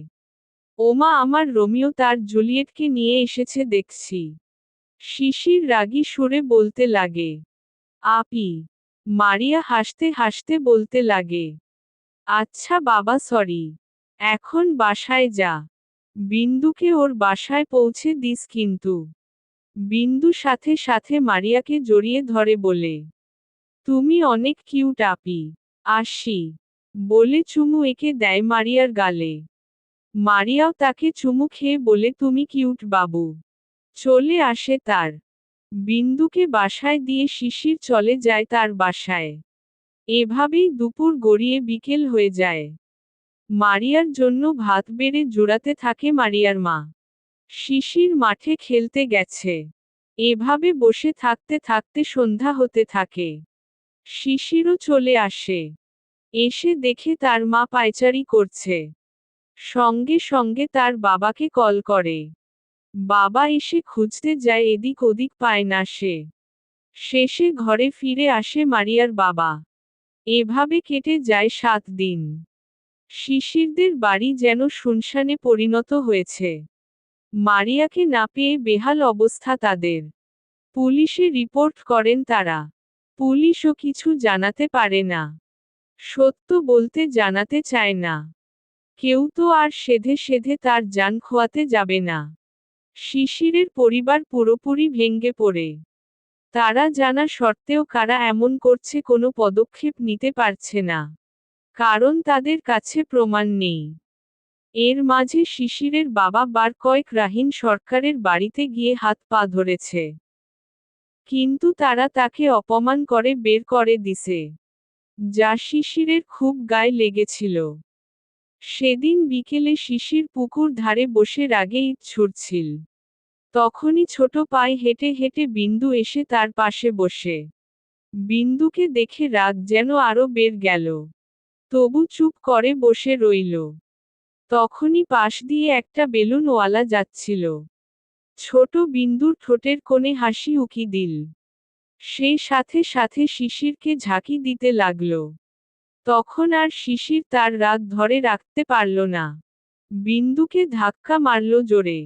ওমা, আমার রোমিও তার জুলিয়েটকে নিয়ে এসেছে দেখছি। শিশির রাগী সুরে বলতে লাগে, আপি। মারিয়া হাসতে হাসতে বলতে লাগে, আচ্ছা বাবা, সরি। এখন বাসায় যা। বিন্দুকে ওর বাসায় পৌঁছে দিস কিন্তু। বিন্দু সাথে সাথে মারিয়াকে জড়িয়ে ধরে বলে, তুমি অনেক কিউট আপি। আসি। বলে চুমু এঁকে দেয় মারিয়ার গালে। মারিয়াও তাকে চুমু খেয়ে বলে, তুমি কিউট বাবু। চলে আসে তার। বিন্দুকে বাসায় দিয়ে শিশির চলে যায় তার বাসায়। এভাবেই দুপুর গড়িয়ে বিকেল হয়ে যায়। মারিয়ার জন্য ভাত বেড়ে জোড়াতে থাকে মারিয়ার মা। শিশির মাঠে খেলতে গেছে। এভাবে বসে থাকতে থাকতে সন্ধ্যা হতে থাকে। শিশিরও চলে আসে। এসে দেখে তার মা পায়চারি করছে। সঙ্গে সঙ্গে তার বাবাকে কল করে। বাবা এসে খুঁজতে যায়, এদিক ওদিক পায় না সে। শেষে ঘরে ফিরে আসে মারিয়ার বাবা। এভাবে কেটে যায় 7 দিন। শিশিরদের বাড়ি যেন শুনশানে পরিণত হয়েছে। মারিয়াকে না পেয়ে বেহাল অবস্থা তাদের। পুলিশে রিপোর্ট করেন তারা। পুলিশও কিছু জানাতে পারে না। সত্য বলতে জানাতে চায় না। কেউ তো আর সেধে সেধে তার জান খোয়াতে যাবে না। শিশিরের পরিবার পুরোপুরি ভেঙ্গে পড়ে। তারা জানা সত্ত্বেও কারা এমন করছে কোনো পদক্ষেপ নিতে পারছে না। কারণ তাদের কাছে প্রমাণ নেই। এর মাঝে শিশিরের বাবা বার কয়েক রাহিন সরকারের বাড়িতে গিয়ে হাত পা ধরেছে। কিন্তু তারা তাকে অপমান করে বের করে দিছে। যা শিশিরের খুব গায়ে লেগেছিল। সেদিন বিকেলে শিশির পুকুর ধারে বসে রাগে ইট ছুড়ছিল। তখনই ছোট পায়ে হেঁটে হেঁটে বিন্দু এসে তার পাশে বসে। বিন্দুকে দেখে রাগ যেন আরো বের গেল। তবু চুপ করে বসে রইল। তখনই পাশ দিয়ে একটা বেলুনওয়ালা যাচ্ছিল। ছোট বিন্দুর ঠোঁটের কোণে হাসি উকি দিল। সে সাথে সাথে শিশিরকে ঝাঁকি দিতে লাগল। তখন আর শিশির তার রাগ ধরে রাখতে পারল না। বিন্দুকে ধাক্কা মারল জোরে।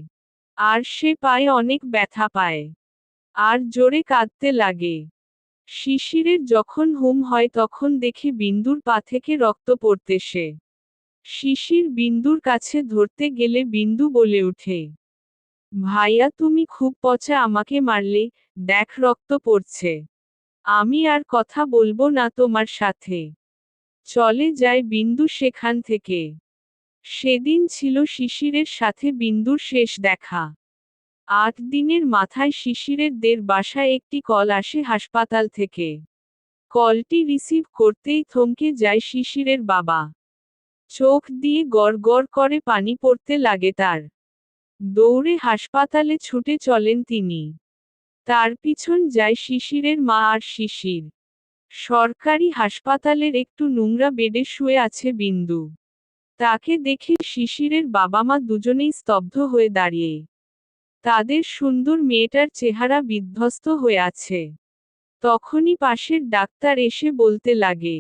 আর সে পায়ে অনেক ব্যথা পায়। আর জোরে কাঁদতে লাগে। শিশিরের যখন হুম হয় তখন দেখে বিন্দুর পা থেকে রক্ত পড়তেছে। শিশির বিন্দুর কাছে ধরতে গেলে বিন্দু বলে উঠে, ভাইয়া, তুমি খুব পচা আমাকে মারলে, দেখ রক্ত পড়ছে। আমি আর কথা বলবো না তোমার সাথে। চলে যায় বিন্দু সেখান থেকে। সেদিন ছিল শিশিরের সাথে বিন্দুর শেষ দেখা। ৮ দিনের মাথায় শিশিরের বাসায় একটি কল আসে হাসপাতাল থেকে। কলটি রিসিভ করতেই থমকে যায় শিশিরের বাবা। চোখ দিয়ে গড় গড় করে পানি পড়তে লাগে তার। দৌড়ে হাসপাতালে ছুটে চলেন তিনি। তার পিছন যায় শিশিরের মা আর শিশির। সরকারি হাসপাতালের একটু নোংরা বেডে শুয়ে আছে বিন্দু। তাকে দেখে শিশিরের বাবা মা দুজনেই স্তব্ধ হয়ে দাঁড়িয়ে। তাদের সুন্দর মেয়েটার চেহারা বিধ্বস্ত হয়ে আছে। তখনই পাশের ডাক্তার এসে বলতে লাগে,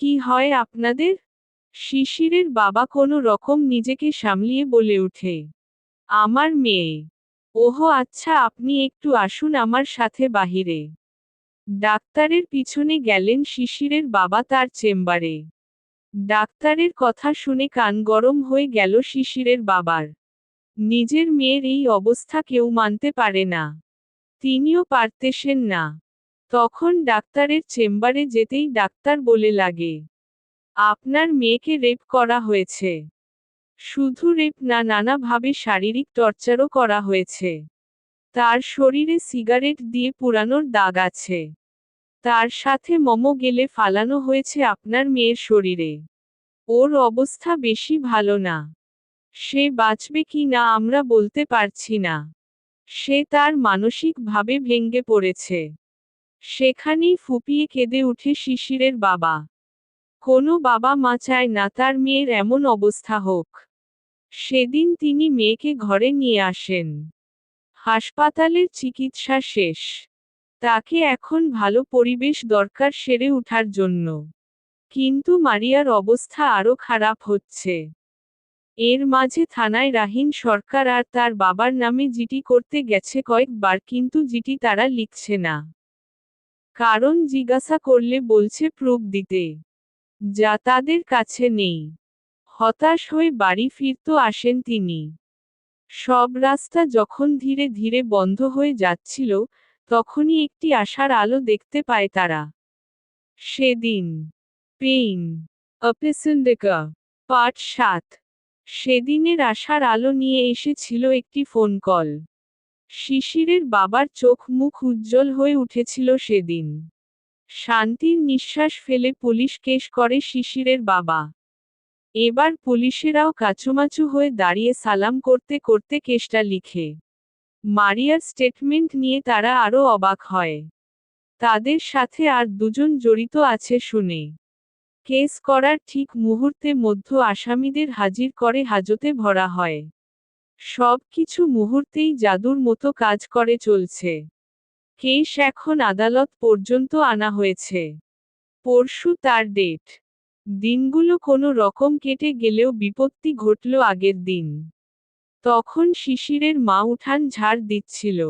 কি হয় আপনাদের? শিশিরের বাবা কোনো রকম নিজেকে সামলিয়ে বলে ওঠে, আমার মেয়ে। ওহো আচ্ছা, আপনি একটু আসুন আমার সাথে বাহিরে। ডাক্তারের পিছনে গেলেন শিশিরের বাবা তার চেম্বারে। ডাক্তারের কথা শুনে কান গরম হয়ে গেল শিশিরের বাবার। নিজের মেয়ের এই অবস্থা কেউ মানতে পারে না। তিনিও পারতেছেন না। তখন ডাক্তারের চেম্বারে যেতেই ডাক্তার বলে লাগে, আপনার মেয়েকে রেপ করা হয়েছে। শুধু রেপ না, নানাভাবে শারীরিক টর্চারও করা হয়েছে। তার শরীরে সিগারেট দিয়ে পুরানোর দাগ আছে। তার সাথে মোমো গেলে ফালানো হয়েছে আপনার মেয়ের শরীরে। ওর অবস্থা বেশি ভালো না। সে বাঁচবে কি না আমরা বলতে পারছি না। সে তার মানসিকভাবে ভেঙে পড়েছে। সেখানেই ফুপিয়ে কেঁদে উঠে শিশিরের বাবা। কোনো বাবা মা চায় না তার মেয়ের এমন অবস্থা হোক। সেদিন তিনি মেয়েকে ঘরে নিয়ে আসেন। হাসপাতালের চিকিৎসা শেষ। তাকে এখন ভালো পরিবেশ দরকার সেরে ওঠার জন্য। কিন্তু মারিয়ার অবস্থা আরও খারাপ হচ্ছে। এর মাঝে থানায় রাহিন সরকার আর তার বাবার নামে জিডি করতে গেছে কয়েকবার, কিন্তু জিডি তারা লিখছে না। কারণ জিজ্ঞাসা করলে বলছে প্রুফ দিতে, যা তাদের কাছে নেই। হতাশ হয়ে বাড়ি ফিরতে আসেন তিনি। সব রাস্তা যখন ধীরে ধীরে বন্ধ হয়ে যাচ্ছিল, তখনই একটি আশার আলো দেখতে পায় তারা। সেদিন পেইন অ্যাপেসেন্ডেকা পার্ট ৭। সেদিনের আশার আলো নিয়ে এসেছিল একটি ফোন কল। শিশিরের বাবার চোখ মুখ উজ্জ্বল হয়ে উঠেছিল সেদিন। শান্তির নিঃশ্বাস ফেলে পুলিশ কেস করে শিশিরের বাবা। এবার পুলিশেরাও কাচুমাচু হয়ে দাঁড়িয়ে সালাম করতে করতে কেসটা লিখে। মারিয়ার স্টেটমেন্ট নিয়ে তারা আরও অবাক হয়। তাদের সাথে আর দুজন জড়িত আছে শুনে। কেস করার ঠিক মুহূর্তে মধ্য আসামিদের হাজির করে হাজতে ভরা হয়। সব কিছু মুহূর্তেই জাদুর মতো কাজ করে চলছে। কেস এখন আদালত পর্যন্ত আনা হয়েছে। পরশু তার ডেট। দিনগুলো কোনো রকম কেটে গেলেও বিপত্তি ঘটল আগের দিন। তখন শিশিরের মা উঠান ঝাড় দিচ্ছিল।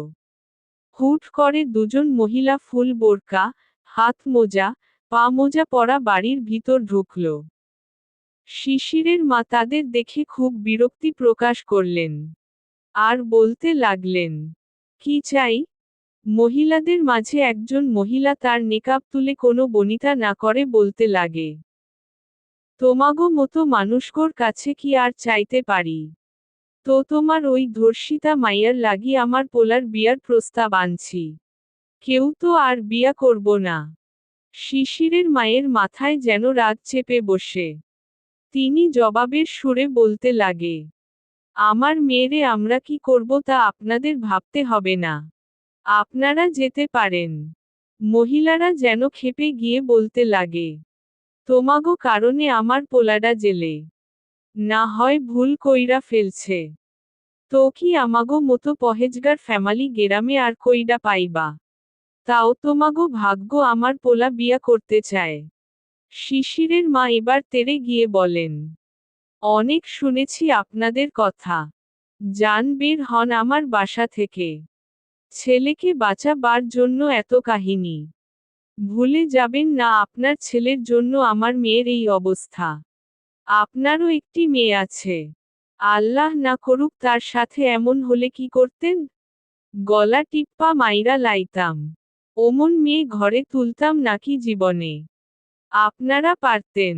হুট করে দুজন মহিলা ফুল বোরকা, হাত মোজা, পা মোজা পরা বাড়ির ভিতর ঢুকল। শিশিরের মা তাদের দেখে খুব বিরক্তি প্রকাশ করলেন। আর বলতে লাগলেন, কি চাই? মহিলাদের মাঝে একজন মহিলা তার নেকাব তুলে কোনো বনিতা না করে বলতে লাগে, তোমাগো মতো মানুষগোর কাছে কি আর চাইতে পারি? তো তোমার ওই ধর্ষিতা মাইয়ার লাগি আমার পোলার বিয়ার প্রস্তাব আনছি। কেউ তো আর বিয়া করব না। শিশিরের মায়ের মাথায় যেন রাগ চেপে বসে। তিনি জবাবের সুরে বলতে লাগে, আমার মেয়েরে আমরা কি করব তা আপনাদের ভাবতে হবে না। আপনারা যেতে পারেন। মহিলারা যেন ক্ষেপে গিয়ে বলতে লাগে, তোমাগো কারণে আমার পোলাডা জেলে। না হয় ভুল কইরা ফেলছে। তো কি আমাগো মতো পহেজগার ফ্যামিলি গেরামে আর কইডা পাইবা? তাও তোমাগো ভাগ্য আমার পোলা বিয়া করতে চায়। শিশিরের মা এবার তেড়ে গিয়ে বলেন, অনেক শুনেছি আপনাদের কথা। যান বের হন আমার বাসা থেকে। ছেলেকে বাঁচাবার জন্য এত কাহিনী। ভুলে যাবেন না আপনার ছেলের জন্য আমার মেয়ের এই অবস্থা। আপনারও একটি মেয়ে আছে। আল্লাহ না করুক তার সাথে এমন হলে কি করতেন? গলা টিপ্পা মাইরা লাইতাম। অমন মেয়ে ঘরে তুলতাম নাকি জীবনে? আপনারা পারতেন।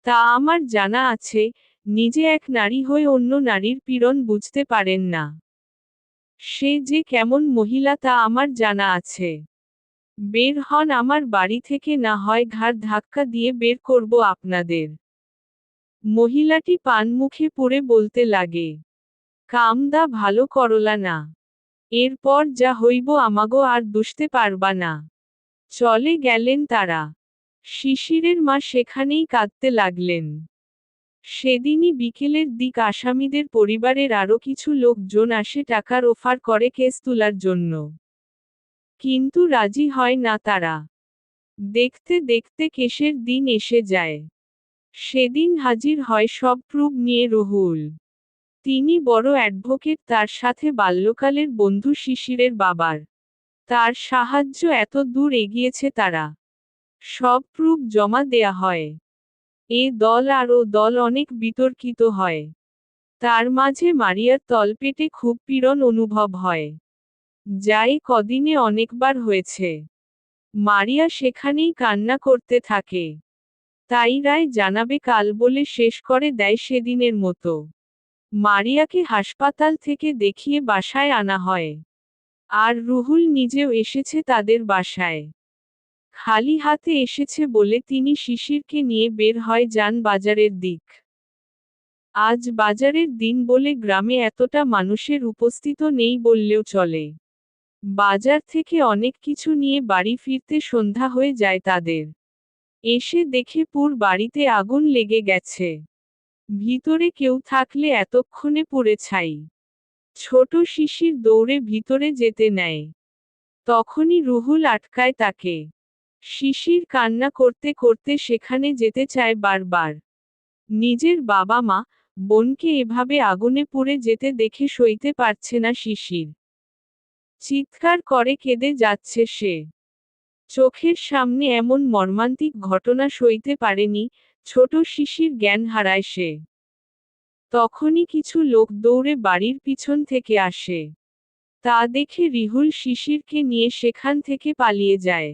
তা আমার জানা আছে, নিজে এক নারী হয়ে অন্য নারীর পীড়ন বুঝতে পারেন না। সে যে কেমন মহিলা তা আমার জানা আছে। বের হন আমার বাড়ি থেকে, না হয় ঘাড় ধাক্কা দিয়ে বের করব আপনাদের। মহিলাটি পান মুখে পুরে বলতে লাগে, কামদা ভালো করলা না। এরপর যা হইব আমাগো আর দুষতে পারবা না। চলে গেলেন তারা। শিশিরের মা সেখানেই কাঁদতে লাগলেন। সেদিনই বিকেলের দিক আসামিদের পরিবারের আরও কিছু লোকজন আসে টাকার অফার করে কেস তোলার জন্য। কিন্তু রাজি হয় না তারা। দেখতে দেখতে কেসের দিন এসে যায়। সেদিন হাজির হয় সব প্রুফ নিয়ে রুহুল। তিনি বড় অ্যাডভোকেট, তার সাথে বাল্যকালের বন্ধু শিশিরের বাবার। তার সাহায্য এত দূর এগিয়েছে তারা। সব প্রুফ জমা দেয়া হয়। এ দল আর ও দল অনেক বিতর্কিত হয়। তার মাঝে মারিয়ার তলপেটে খুব পীড়ন অনুভব হয়। যাই কদিনে অনেকবার হয়েছে। মারিয়া সেখানেই কান্না করতে থাকে। তাই রায় জানাবে কাল বলে শেষ করে দেয় সেদিনের মতো। মারিয়াকে হাসপাতাল থেকে দেখিয়ে বাসায় আনা হয়। আর রুহুল নিজেও এসেছে তাদের বাসায়। খালি হাতে এসেছে বলে তিনি শিশিরকে নিয়ে বের হয় যান বাজারের দিক। আজ বাজারের দিন বলে গ্রামে এতটা মানুষের উপস্থিত নেই বললেও চলে। বাজার থেকে অনেক কিছু নিয়ে বাড়ি ফিরতে সন্ধ্যা হয়ে যায় তাদের। এসে দেখে পুর বাড়িতে আগুন লেগে গেছে। ভিতরে কেউ থাকলে এতক্ষণে পুড়ে ছাই। ছোট শিশির দৌড়ে ভিতরে যেতে নেয়। তখনই রুহুল আটকায় তাকে। শিশির কান্না করতে করতে সেখানে যেতে চায় বারবার। নিজের বাবা মা, বোনকে এভাবে আগুনে পুড়ে যেতে দেখে সইতে পারছে না শিশির। চিৎকার করে কেঁদে যাচ্ছে সে। চোখের সামনে এমন মর্মান্তিক ঘটনা সইতে পারেনি, ছোট শিশির জ্ঞান হারায় সে। তখনই কিছু লোক দৌড়ে বাড়ির পিছন থেকে আসে। তা দেখে রিহুল শিশিরকে নিয়ে সেখান থেকে পালিয়ে যায়।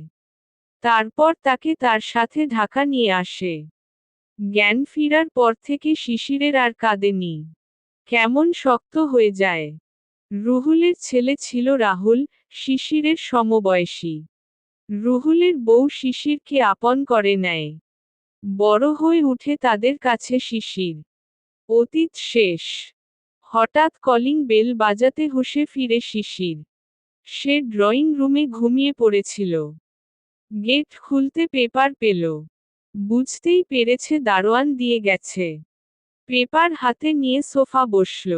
তারপর তাকে তার সাথে ঢাকা নিয়ে আসে। জ্ঞান ফিরার পর থেকে শিশিরের আর কাঁদেনি। কেমন শক্ত হয়ে যায়। রুহুলের ছেলে ছিল রাহুল, শিশিরের সমবয়সী। রুহুলের বউ শিশিরকে আপন করে নেয়। বড় হয়ে উঠে তাদের কাছে শিশির। অতীত শেষ। হঠাৎ কলিং বেল বাজাতে হুঁশে ফিরে শিশির। সে ড্রয়িং রুমে ঘুমিয়ে পড়েছিল। গেট খুলতে পেপার পেল। বুঝতেই পেরেছে দারোয়ান দিয়ে গেছে। পেপার হাতে নিয়ে সোফা বসল।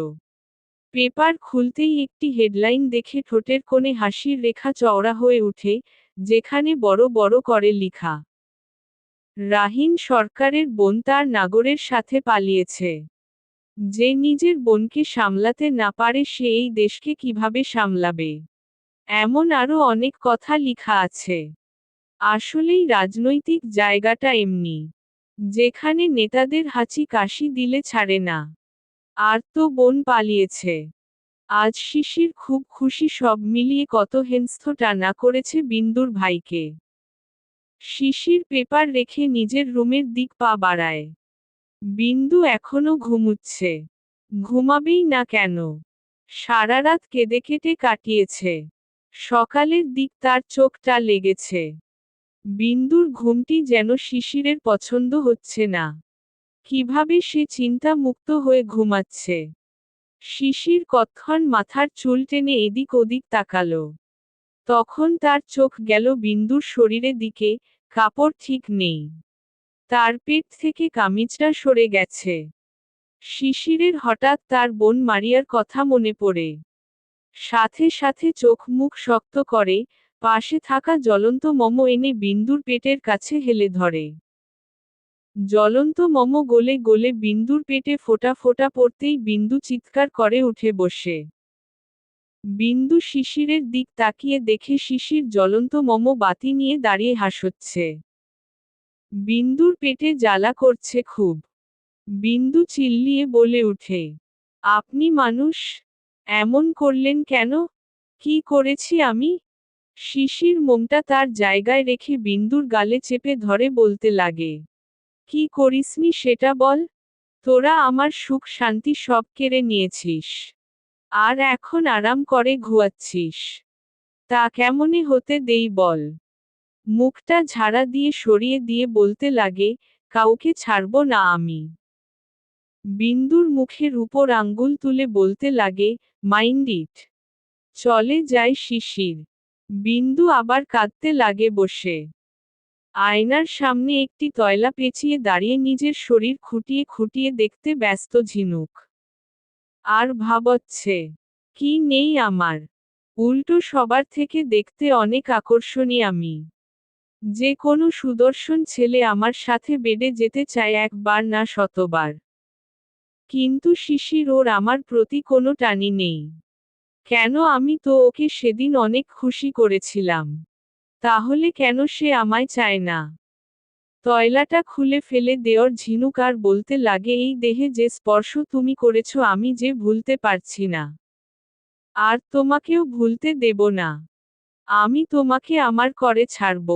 পেপার খুলতেই একটি হেডলাইন দেখে ঠোঁটের কোণে হাসির রেখা চওড়া হয়ে ওঠে, যেখানে বড় বড় করে লিখা, রাহিন সরকারের বোন তার নাগরের সাথে পালিয়েছে। যে নিজের বোনকে সামলাতে না পারে সে এই দেশকে কিভাবে সামলাবে। এমন আরও অনেক কথা লিখা আছে। আসলেই রাজনৈতিক জায়গাটা এমনি, যেখানে নেতাদের হাঁচি কাশি দিলে ছাড়ে না। আর তো বোন পালিয়েছে। আজ শিশির খুব খুশি, সব মিলিয়ে কত হেনস্থা না করেছে বিন্দুর ভাইকে। শিশির পেপার রেখে নিজের রুমের দিক পা বাড়ায়। বিন্দু এখনো ঘুমুচ্ছে। ঘুমাবেই না কেন? সারারাত কেঁদে কেটে কাটিয়েছে। সকালের দিক তার চোখটা লেগেছে। বিন্দুর ঘুমটি যেন শিশিরের পছন্দ হচ্ছে না। কিভাবে সে চিন্তা মুক্ত হয়ে ঘুমাচ্ছে। শিশির কতক্ষণ মাথার চুল টেনে এদিক ওদিক তাকালো। তখন তার চোখ গেল বিন্দুর শরীরের দিকে, কাপড় ঠিক নেই। তার পেট থেকে কামিজটা সরে গেছে। শিশিরের হঠাৎ তার বোন মারিয়ার কথা মনে পড়ে। সাথে সাথে চোখ মুখ শক্ত করে, পাশে থাকা জ্বলন্ত মোমো এনে বিন্দুর পেটের কাছে হেলে ধরে। জ্বলন্ত মোমো গলে গলে বিন্দুর পেটে ফোঁটা ফোঁটা পড়তেই বিন্দু চিৎকার করে উঠে বসে। বিন্দু শিশিরের দিক তাকিয়ে দেখে শিশির জ্বলন্ত মোমো বাতি নিয়ে দাঁড়িয়ে হাসছে। বিন্দুর পেটে জ্বালা করছে খুব। বিন্দু চিল্লিয়ে বলে উঠে, আপনি মানুষ? এমন করলেন কেন? কি করেছি আমি? শিশির মোমটা তার জায়গায় রেখে বিন্দুর গালে চেপে ধরে বলতে লাগে, কি করিসনি সেটা বল। তোরা আমার সুখ শান্তি সব কেড়ে নিয়েছিস। আর এখন আরাম করে ঘুয়াচ্ছিস। তা কেমনে হতে দেই বল। মুখটা ঝাড়া দিয়ে সরিয়ে দিয়ে বলতে লাগে, কাউকে ছাড়ব না আমি। বিন্দুর মুখের উপর আঙ্গুল তুলে বলতে লাগে, মাইন্ড ইট। চলে যায় শিশির। বিন্দু আবার কাঁদতে লাগে বসে। আয়নার সামনে একটি তয়লা পেঁচিয়ে দাঁড়িয়ে নিজের শরীর খুঁটিয়ে খুঁটিয়ে দেখতে ব্যস্ত ঝিনুক। আর ভাবচ্ছে, কি নেই আমার। উল্টো সবার থেকে দেখতে অনেক আকর্ষণীয় আমি। যে কোনো সুদর্শন ছেলে আমার সাথে বেডে যেতে চায় একবার না শতবার। কিন্তু শিশির ওর আমার প্রতি কোনো টানি নেই। কেন, আমি তো ওকে সেদিন অনেক খুশি করেছিলাম। তাহলে কেন সে আমায় চায় না। তয়লাটা খুলে ফেলে দেওর ঝিনুক আর বলতে লাগে, এই দেহে যে স্পর্শ তুমি করেছ আমি যে ভুলতে পারছি না। আর তোমাকেও ভুলতে দেব না। আমি তোমাকে আমার করে ছাড়ব।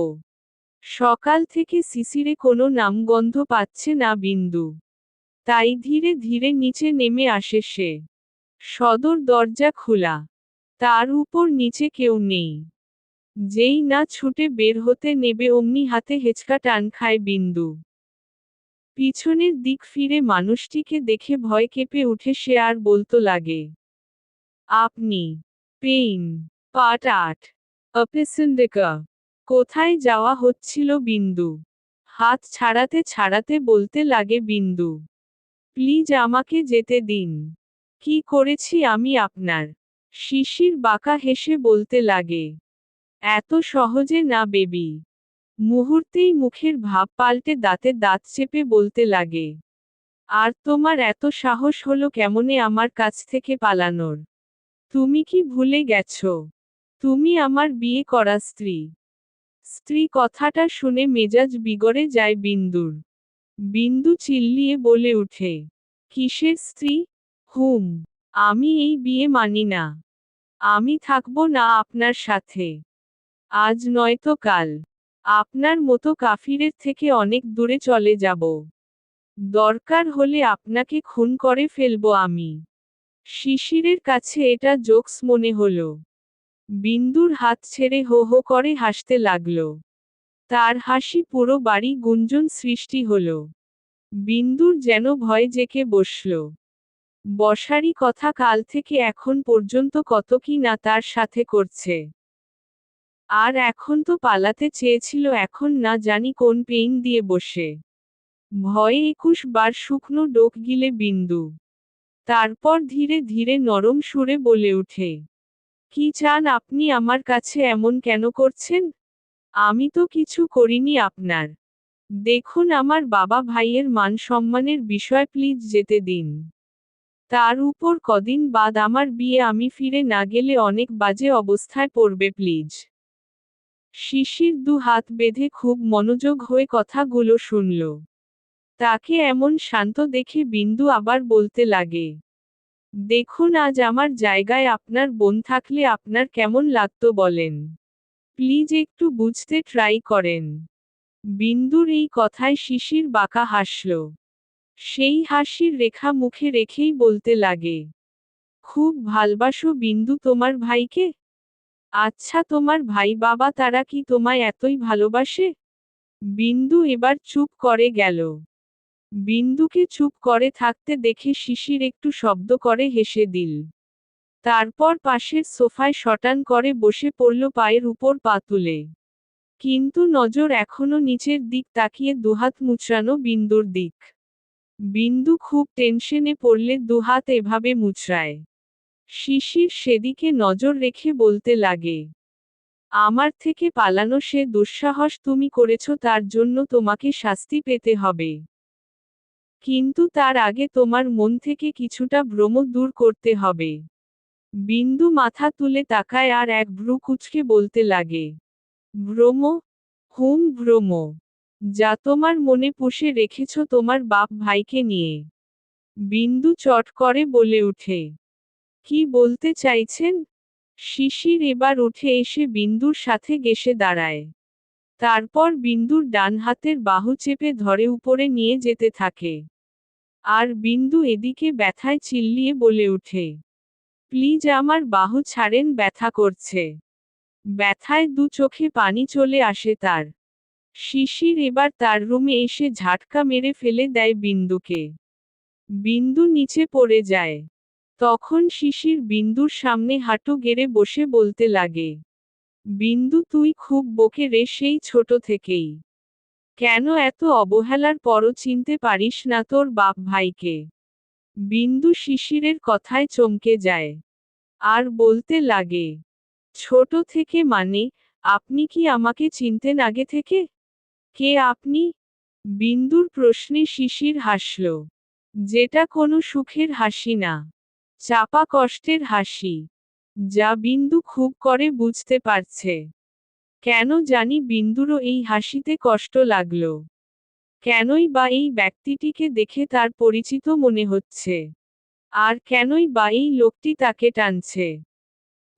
সকাল থেকে শিশিরে কোনো নামগন্ধ পাচ্ছে না বিন্দু। তাই ধীরে ধীরে নিচে নেমে আসে সে। সদর দরজা খোলা। তার উপর নিচে কেউ নেই। যেই না ছুটে বের হতে নেবে অমনি হাতে হেঁচকা টান খায় বিন্দু। পিছনের দিক ফিরে মানুষটিকে দেখে ভয় কেঁপে উঠে সে আর বলতে লাগে, আপনি পেইন পার্ট 8 অপেসেন্ডেকা। কোথায় যাওয়া হচ্ছিল বিন্দু। হাত ছাড়াতে ছাড়াতে বলতে লাগে বিন্দু, প্লিজ আমাকে যেতে দিন। কি করেছি আমি আপনার। শিশির বাঁকা হেসে বলতে লাগে, এত সহজে না বেবি। মুহূর্তেই মুখের ভাব পাল্টে দাঁতে দাঁত চেপে বলতে লাগে, আর তোমার এত সাহস হলো কেমনে আমার কাছ থেকে পালানোর। তুমি কি ভুলে গেছো, তুমি আমার বিয়ে করা স্ত্রী। স্ত্রী কথাটা শুনে মেজাজ বিগড়ে যায় বিন্দুর। বিন্দু চিল্লিয়ে বলে উঠে, কিসের স্ত্রী। হুম, আমি এই বিয়ে মানি না। আমি থাকবো না আপনার সাথে। আজ নয়তো কাল। আপনার মতো কাফিরের থেকে অনেক দূরে চলে যাব। দরকার হলে আপনাকে খুন করে ফেলবো আমি। শিশিরের কাছে এটা জোকস মনে হলো। বিন্দুর হাত ছেড়ে হো হো করে হাসতে লাগলো। তার হাসি পুরো বাড়ি গুঞ্জন সৃষ্টি হলো। বিন্দুর যেন ভয় জেঁকে বসল। বসারই কথা কাল থেকে এখন পর্যন্ত কত কি না তার সাথে করছে। আর এখন তো পালাতে চেয়েছিল, এখন না জানি কোন পেইন দিয়ে বসে। ভয়ে 21 বার শুকনো ডোক গিলে বিন্দু। তারপর ধীরে ধীরে নরম সুরে বলে উঠে, কি চান আপনি আমার কাছে এমন কেন করছেন। আমি তো কিছু করিনি আপনার। দেখুন আমার বাবা ভাইয়ের মান সম্মানের বিষয়, প্লিজ যেতে দিন। তার উপর কদিন বাদ আমার বিয়ে, আমি ফিরে না গেলে অনেক বাজে অবস্থায় পড়বে প্লিজ। শিশির দু হাত বেঁধে খুব মনোযোগ হয়ে কথাগুলো শুনল। তাকে এমন শান্ত দেখে বিন্দু আবার বলতে লাগে, দেখুন আজ আমার জায়গায় আপনার বোন থাকলে আপনার কেমন লাগতো বলেন। প্লিজ একটু বুঝতে ট্রাই করেন। বিন্দুর এই কথায় শিশির বাঁকা হাসল। সেই হাসির রেখা মুখে রেখেই বলতে লাগে, খুব ভালবাসো বিন্দু তোমার ভাইকে। আচ্ছা তোমার ভাই বাবা তারা কি তোমায় এতই ভালোবাসে। বিন্দু এবার চুপ করে গেল। বিন্দুকে চুপ করে থাকতে দেখে শিশির একটু শব্দ করে হেসে দিল। তারপর পাশের সোফায় শটান করে বসে পড়ল পায়ের উপর পা তুলে। কিন্তু নজর এখনো নিচের দিক তাকিয়ে দুহাত মুচড়ানো বিন্দুর দিক। বিন্দু খুব টেনশনে পড়লে দুহাত এভাবে মুচড়ায়। শিশির সেদিকে নজর রেখে বলতে লাগে, আমার থেকে পালানো সে দুঃসাহস তুমি করেছ, তার জন্য তোমাকে শাস্তি পেতে হবে। কিন্তু তার আগে তোমার মন থেকে কিছুটা ভ্রম দূর করতে হবে। বিন্দু মাথা তুলে তাকায় আর এক ভ্রু কুঁচকে বলতে লাগে, ভ্রম। হুম ভ্রম। যা তোমার মনে পুষে রেখেছ তোমার বাপ ভাইকে নিয়ে। বিন্দু চট করে বলে উঠে, কি বলতে চাইছেন। শিশির এবার উঠে এসে বিন্দুর সাথে ঘেঁষে দাঁড়ায়। তারপর বিন্দুর ডান হাতের বাহু চেপে ধরে উপরে নিয়ে যেতে থাকে। আর বিন্দু এদিকে ব্যথায় চিল্লিয়ে বলে ওঠে, প্লিজ আমার বাহু ছাড়েন, ব্যথা করছে। ব্যথায় দু চোখে পানি চলে আসে তার। শিশির এবার তার রুমে এসে ঝাটকা মেরে ফেলে দেয় বিন্দুকে। বিন্দু নিচে পড়ে যায়। তখন শিশির বিন্দুর সামনে হাঁটু গেড়ে বসে বলতে লাগে, বিন্দু তুই খুব বকে রে সেই ছোট থেকেই। কেন এত অবহেলার পরও চিনতে পারিস না তোর বাপ ভাইকে? বিন্দু শিশিরের কথায় চমকে যায়। আর বলতে লাগে, ছোট থেকে মানে, আপনি কি আমাকে চিনতেন আগে থেকে? কে আপনি? বিন্দুর প্রশ্নে শিশির হাসল। যেটা কোনো সুখের হাসি না, চাপা কষ্টের হাসি, যা বিন্দু খুব করে বুঝতে পারছে। কেন জানি বিন্দুরও এই হাসিতে কষ্ট লাগল। কেনই বা এই ব্যক্তিটিকে দেখে তার পরিচিত মনে হচ্ছে? আর কেনই বা এই লোকটি তাকে টানছে?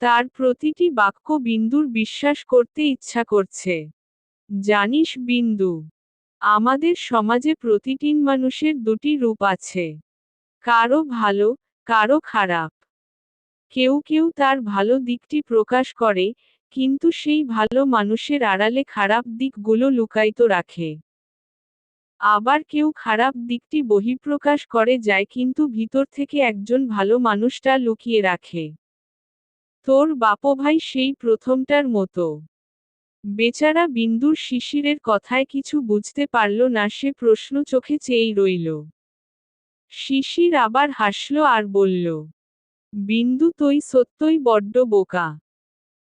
তার প্রতিটি বাক্য বিন্দুর বিশ্বাস করতে ইচ্ছা করছে। জানিস বিন্দু, আমাদের সমাজে প্রতিটি মানুষের দুটি রূপ আছে। কারো ভালো, কারো খারাপ। কেউ কেউ তার ভালো দিকটি প্রকাশ করে, কিন্তু সেই ভালো মানুষের আড়ালে খারাপ দিকগুলো লুকায়িত রাখে। আবার কেউ খারাপ দিকটি বহিঃপ্রকাশ করে যায় কিন্তু ভিতর থেকে একজন ভালো মানুষটা লুকিয়ে রাখে। তোর বাপভাই সেই প্রথমটার মতো। বেচারা বিন্দুর শিশিরের কথায় কিছু বুঝতে পারল না, সে প্রশ্ন চোখে চেয়েই রইল। শিশির আবার হাসল আর বলল, বিন্দু তুই সত্যই বড্ড বোকা।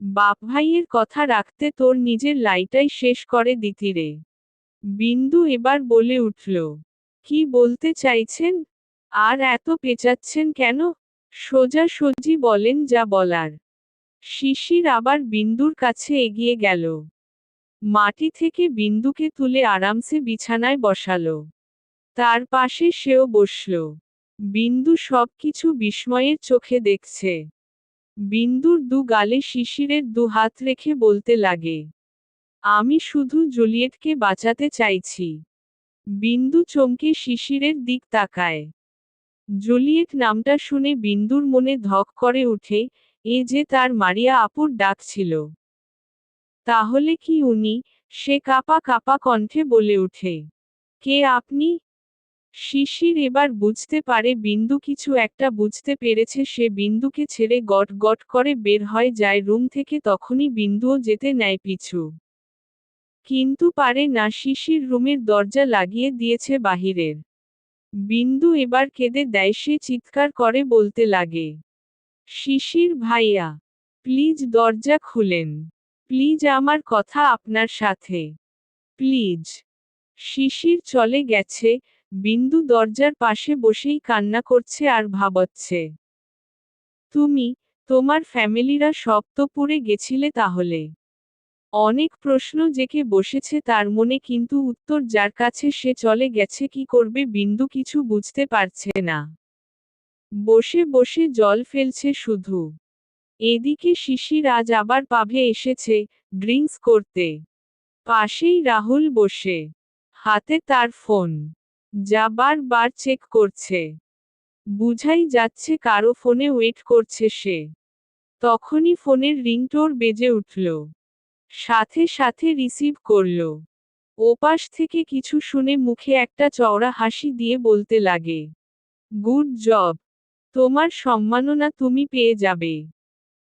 বাপ ভাইয়ের কথা রাখতে তোর নিজের লাইটাই শেষ করে দিতি রে। বিন্দু এবার বলে উঠল, কি বলতে চাইছেন? আর এত পেঁচাচ্ছেন কেন? সোজাসুজি বলেন যা বলার। শিশির আবার বিন্দুর কাছে এগিয়ে গেল। মাটি থেকে বিন্দুকে তুলে আরামসে বিছানায় বসালো। তার পাশে সেও বসল। বিন্দু সবকিছু বিস্ময়ের চোখে দেখছে। বিন্দুর দু গালে শিশিরের দু হাত রেখে বলতে লাগে, আমি শুধু জুলিয়েটকে বাঁচাতে চাইছি। বিন্দু চমকে শিশিরের দিক তাকায়। জুলিয়েট নামটা শুনে বিন্দুর মনে ধক করে উঠে, এ যে তার মারিয়া আপুর ডাক ছিল। তাহলে কি উনি? সে কাঁপা কাঁপা কণ্ঠে বলে ওঠে, কে আপনি? শিশির এবার বুঝতে পারে বিন্দু কিছু একটা বুঝতে পেরেছে। সে বিন্দুকে ছেড়ে গট গট করে বের হয়ে যায় রুম থেকে। তখনই বিন্দুও যেতে নেয় পিছু। কিন্তু পারে না, শিশির রুমের দরজা লাগিয়ে দিয়েছে বাহিরের। বিন্দু এবার কেঁদে দেয়। সে চিৎকার করে বলতে লাগে, শিশির ভাইয়া, প্লিজ দরজা খুলেন। প্লিজ আমার কথা আপনার সাথে। প্লিজ। শিশির চলে গেছে। বিন্দু দরজার পাশে বসেই কান্না করছে আর ভাবছে, তুমি, তোমার ফ্যামিলিরা সব তো পুড়ে গেছিলে তাহলে। অনেক প্রশ্ন জেঁকে বসেছে তার মনে, কিন্তু উত্তর যার কাছে সে চলে গেছে কি করবে বিন্দু কিছু বুঝতে পারছে না। বসে বসে জল ফেলছে শুধু। এদিকে শিশির আজ আবার পাভে এসেছে, ড্রিঙ্কস করতে। পাশেই রাহুল বসে। হাতে তার ফোন। যা বার চেক করছে। বুঝাই যাচ্ছে কারো ফোনে ওয়েট করছে সে। তখনই ফোনের রিংটোর বেজে উঠল। সাথে সাথে রিসিভ করল। ওপাশ থেকে কিছু শুনে মুখে একটা চওড়া হাসি দিয়ে বলতে লাগে, গুড জব। তোমার সম্মাননা তুমি পেয়ে যাবে।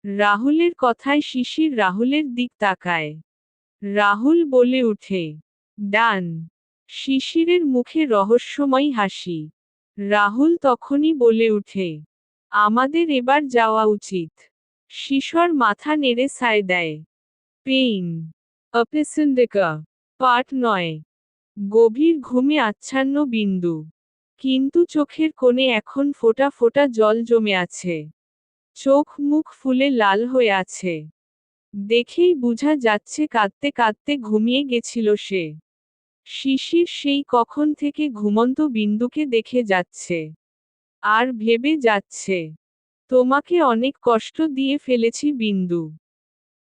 রাহুলের কথায় শিশির রাহুলের দিক তাকায়। রাহুল বলে উঠে, ডান। শিশিরের মুখে রহস্যময় হাসি। রাহুল তখনই বলে উঠে, আমাদের এবার যাওয়া উচিত। শিশর মাথা নেড়ে সায় দেয়। পেইন অপেসেন্ডেকা পার্ট 9। গভীর ঘুমে আচ্ছন্ন বিন্দু। কিন্তু চোখের কোণে এখন ফোঁটা ফোঁটা জল জমে আছে। চোখ মুখ ফুলে লাল হয়ে আছে। দেখেই বোঝা যাচ্ছে কাঁদতে কাঁদতে ঘুমিয়ে গেছিল সে। শিশির সেই কখন থেকে ঘুমন্ত বিন্দুকে দেখে যাচ্ছে। আর ভেবে যাচ্ছে, তোমাকে অনেক কষ্ট দিয়ে ফেলেছি বিন্দু।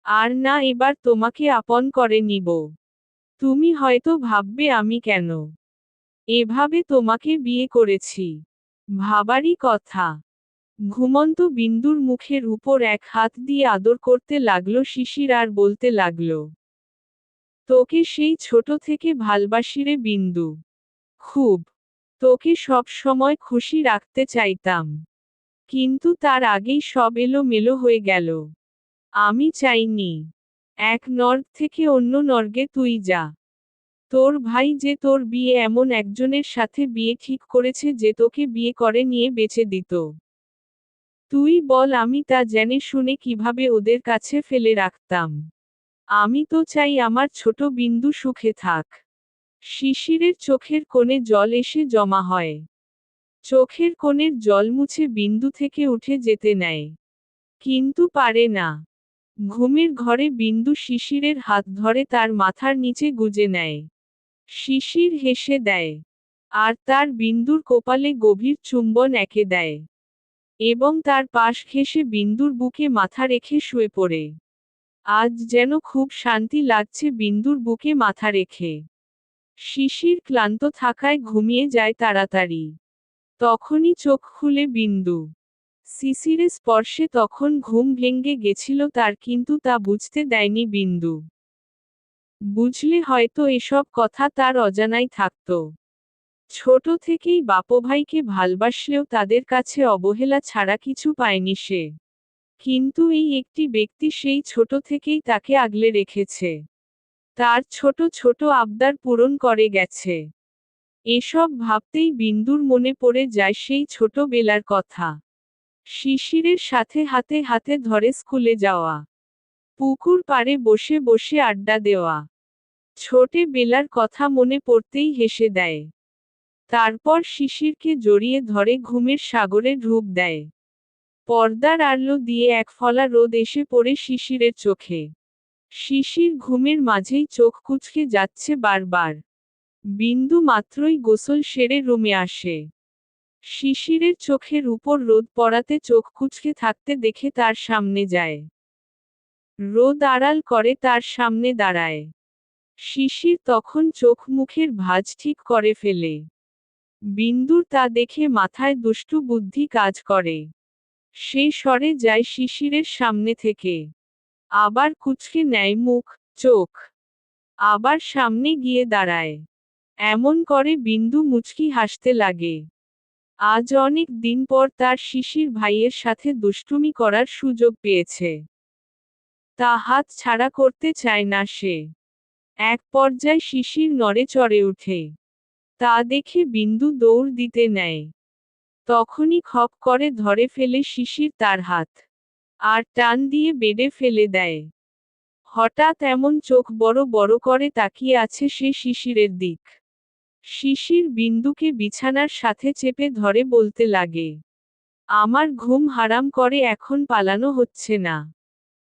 আর না এবার তোমাকে আপন করে নিব। তুমি হয়তো ভাববে আমি কেন এভাবে তোমাকে বিয়ে করেছি। ভাবারই কথা। ঘুমন্ত বিন্দুর মুখের উপর এক হাত দিয়ে আদর করতে লাগলো শিশির আর বলতে লাগলো, তোকে সেই ছোট থেকে ভালবাসি রে বিন্দু। খুব। তোকে সব সময় খুশি রাখতে চাইতাম। কিন্তু তার আগেই সব এলোমেলো হয়ে গেল। আমি চাইনি এক নর্গ থেকে অন্য নর্গে তুই যা। তোর ভাই যে তোর বিয়ে এমন একজনের সাথে বিয়ে ঠিক করেছে যে তোকে বিয়ে করে নিয়ে বেঁচে দিত। তুই বল আমি তা জেনে শুনে কিভাবে ওদের কাছে ফেলে রাখতাম। আমি তো চাই আমার ছোট বিন্দু সুখে থাক। শিশিরের চোখের কোণে জল এসে জমা হয়। চোখের কোণের জল মুছে বিন্দু থেকে উঠে যেতে নেয়। কিন্তু পারে না। ঘুমের ঘরে বিন্দু শিশিরের হাত ধরে তার মাথার নিচে গুজে নেয়। শিশির হেসে দেয়। আর তার বিন্দুর কপালে গভীর চুম্বন এঁকে দেয়। এবং তার পাশ ঘেঁষে বিন্দুর বুকে মাথা রেখে শুয়ে পড়ে। আজ যেন খুব শান্তি লাগছে বিন্দুর বুকে মাথা রেখে। শিশির ক্লান্ত থাকায় ঘুমিয়ে যায় তাড়াতাড়ি। তখনই চোখ খুলে বিন্দু। শিশিরের স্পর্শে তখন ঘুম ভেঙে গেছিল তার, কিন্তু তা বুঝতে দেয়নি বিন্দু। বুঝলে হয়তো এসব কথা তার অজানাই থাকত। ছোট থেকেই বাপভাইকে ভালবাসলেও তাদের কাছে অবহেলা ছাড়া কিছু পায়নি সে। কিন্তু এই একটি ব্যক্তি সেই ছোট থেকেই তাকে আগলে রেখেছে। তার ছোট ছোট আবদার পূরণ করে গেছে। এসব ভাবতেই বিন্দুর মনে পড়ে যায় সেই ছোটবেলার কথা। শিশিরের সাথে হাতে হাতে ধরে স্কুলে যাওয়া। পুকুর পাড়ে বসে বসে আড্ডা দেওয়া। ছোটে বেলার কথা মনে পড়তেই হেসে দেয়। তারপর শিশিরকে জড়িয়ে ধরে ঘুমের সাগরে ডুব দেয়। পর্দার আড়লো দিয়ে এক ফলা রোদ এসে পড়ে শিশিরের চোখে। শিশির ঘুমের মাঝেই চোখ কুঁচকে যাচ্ছে বারবার। বিন্দু মাত্রই গোসল সেরে রুমে আসে। শিশিরের চোখের উপর রোদ পড়াতে চোখ কুঁচকে থাকতে দেখে তার সামনে যায়। রোদ আড়াল করে তার সামনে দাঁড়ায়। শিশির তখন চোখ মুখের ভাঁজ ঠিক করে ফেলে। বিন্দুর তা দেখে মাথায় দুষ্টু বুদ্ধি কাজ করে। সে সরে যায় শিশিরের সামনে থেকে। আবার কুঁচকে নেয় মুখ, চোখ। আবার সামনে গিয়ে দাঁড়ায়। এমন করে বিন্দু মুচকি হাসতে লাগে। আজ অনেক দিন পর তার শিশির ভাইয়ের সাথে দুষ্টুমি করার সুযোগ পেয়েছে। তা হাত ছাড়া করতে চায় না সে। এক পর্যায়ে শিশির নড়ে চড়ে ওঠে। তা দেখে বিন্দু দৌড় দিতে নেয়। তখনই খপ করে ধরে ফেলে শিশির তার হাত। আর টান দিয়ে বেডে ফেলে দেয়। হঠাৎ এমন চোখ বড় বড় করে তাকিয়ে আছে সে শিশিরের দিক। শিশির বিন্দুকে বিছানার সাথে চেপে ধরে বলতে লাগে, আমার ঘুম হারাম করে এখন পালানো হচ্ছে না।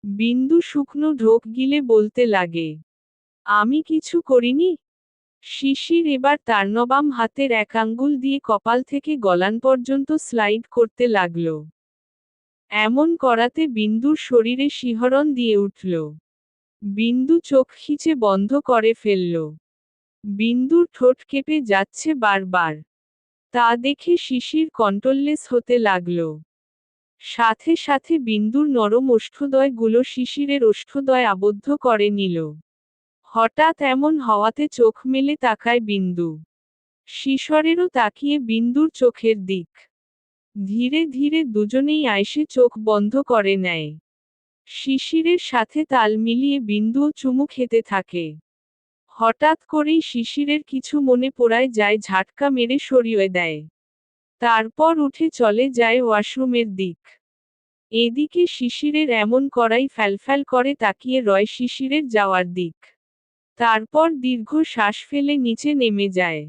বিন্দু শুকনো ঢোক গিলে বলতে লাগে, আমি কিছু করিনি। শিশির এবার তার বাম হাতের এক আঙ্গুল দিয়ে কপাল থেকে গলান পর্যন্ত স্লাইড করতে লাগল। এমন করাতে বিন্দুর শরীরে শিহরণ দিয়ে উঠল। বিন্দু চোখ খিচে বন্ধ করে ফেলল। বিন্দুর ঠোঁট কেঁপে যাচ্ছে বারবার। তা দেখে শিশির কন্ট্রোললেস হতে লাগল। সাথে সাথে বিন্দুর নরম ওষ্ঠদ্বয়গুলো শিশিরের ওষ্ঠদ্বয় আবদ্ধ করে নিল। হঠাৎ এমন হওয়াতে চোখ মেলে তাকায় বিন্দু। শিশরেরও তাকিয়ে বিন্দুর চোখের দিক। ধীরে ধীরে দুজনেই আইসে চোখ বন্ধ করে নেয়। শিশিরের সাথে তাল মিলিয়ে বিন্দুও চুমু খেতে থাকে। হঠাৎ করেই শিশিরের কিছু মনে পড়ায় যায়, ঝাটকা মেরে সরিয়ে দেয়। তারপর উঠে চলে যায় ওয়াশরুমের দিক। এদিকে শিশিরের এমন করাই ফ্যালফ্যাল করে তাকিয়ে রয় শিশিরের যাওয়ার দিক। তারপর দীর্ঘ শ্বাস ফেলে নিচে নেমে যায়।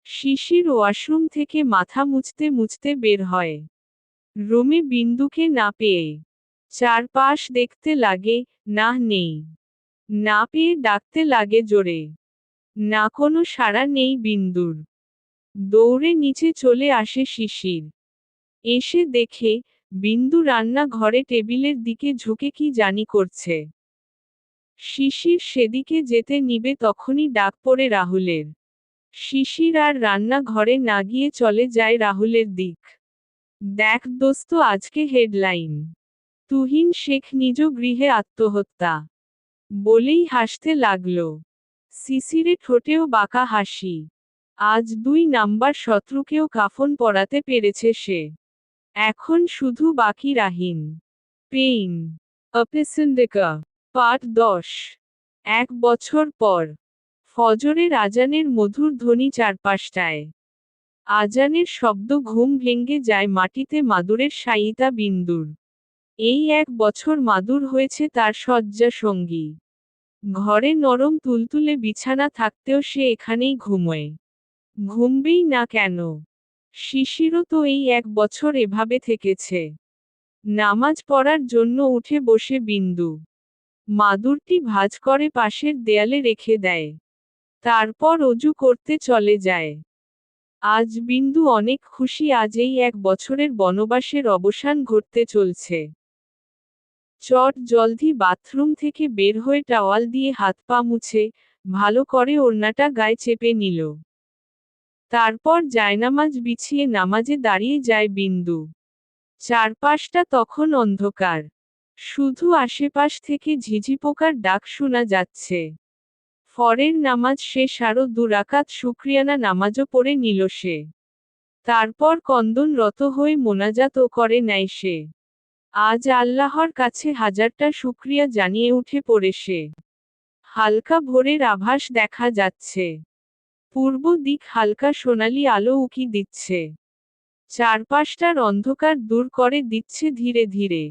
শিশির ওয়াশরুম থেকে মাথা মুছতে মুছতে বের হয়। রুমে বিন্দুকে না পেয়ে চারপাশ দেখতে লাগে, না নেই। না পেয়ে ডাকতে লাগে জোরে। না কোনো সাড়া নেই বিন্দুর। দৌড়ে নিচে চলে আসে শিশির। এসে দেখে বিন্দু রান্না ঘরে টেবিলের দিকে ঝুঁকে কি জানি করছে। শিশির সেদিকে যেতে নিবে তখনই ডাক পড়ে রাহুলের। শিশির আর রান্না ঘরে না গিয়ে চলে যায় রাহুলের দিক। দেখ দোস্ত আজকে হেডলাইন, তুহিন শেখ নিজ গৃহে আত্মহত্যা, বলেই হাসতে লাগল। শিশিরে ঠোঁটেও বাঁকা হাসি। আজ 2 নাম্বার শত্রুকেও কাফন পরাতে পেরেছে সে। এখন শুধু বাকি রাহিন। পেইন অপেসেন্ডেকা পার্ট 10। 1 বছর পর। ফজরের আজানের মধুর ধ্বনি চারপাশটায়। আজানের শব্দ ঘুম ভেঙে যায় মাটিতে মাদুরের শায়িতা বিন্দুর। এই 1 বছর মাদুর হয়েছে তার শয্যা সঙ্গী। ঘরে নরম তুলতুলে বিছানা থাকতেও সে এখানেই ঘুমোয়। ঘুমবেই না কেন? শিশিরও তো এই 1 বছর এভাবে থেকেছে। নামাজ পড়ার জন্য উঠে বসে বিন্দু। মাদুরটি ভাঁজ করে পাশের দেয়ালে রেখে দেয়। তারপর অজু করতে চলে যায়। আজ বিন্দু অনেক খুশি, আজ এই 1 বছরের বনবাসের অবসান ঘটতে চলছে। চট জলদি বাথরুম থেকে বের হয়ে টাওয়াল দিয়ে হাত পা মুছে, ভালো করে ওড়নাটা গায়ে চেপে নিল। তারপর জায়নামাজ বিছিয়ে নামাজে দাঁড়িয়ে যায় বিন্দু। চারপাশটা তখন অন্ধকার। শুধু আশেপাশ থেকে ঝিঝি পোকার ডাক শোনা যাচ্ছে। ফরের নামাজ শেষ, আরও 2 রাকাত শুকরিয়ানা নামাজও পড়ে নিল সে। তারপর কন্দনরত হয়ে মোনাজাতও করে নেয় সে। আজ আল্লাহর কাছে হাজারটা শুকরিয়া জানিয়ে উঠে পড়ে সে। হালকা ভোরের আভাস দেখা যাচ্ছে। পূর্ব দিক হালকা সোনালি আলো উকি দিচ্ছে। চারপাশটার অন্ধকার দূর করে দিচ্ছে ধীরে ধীরে।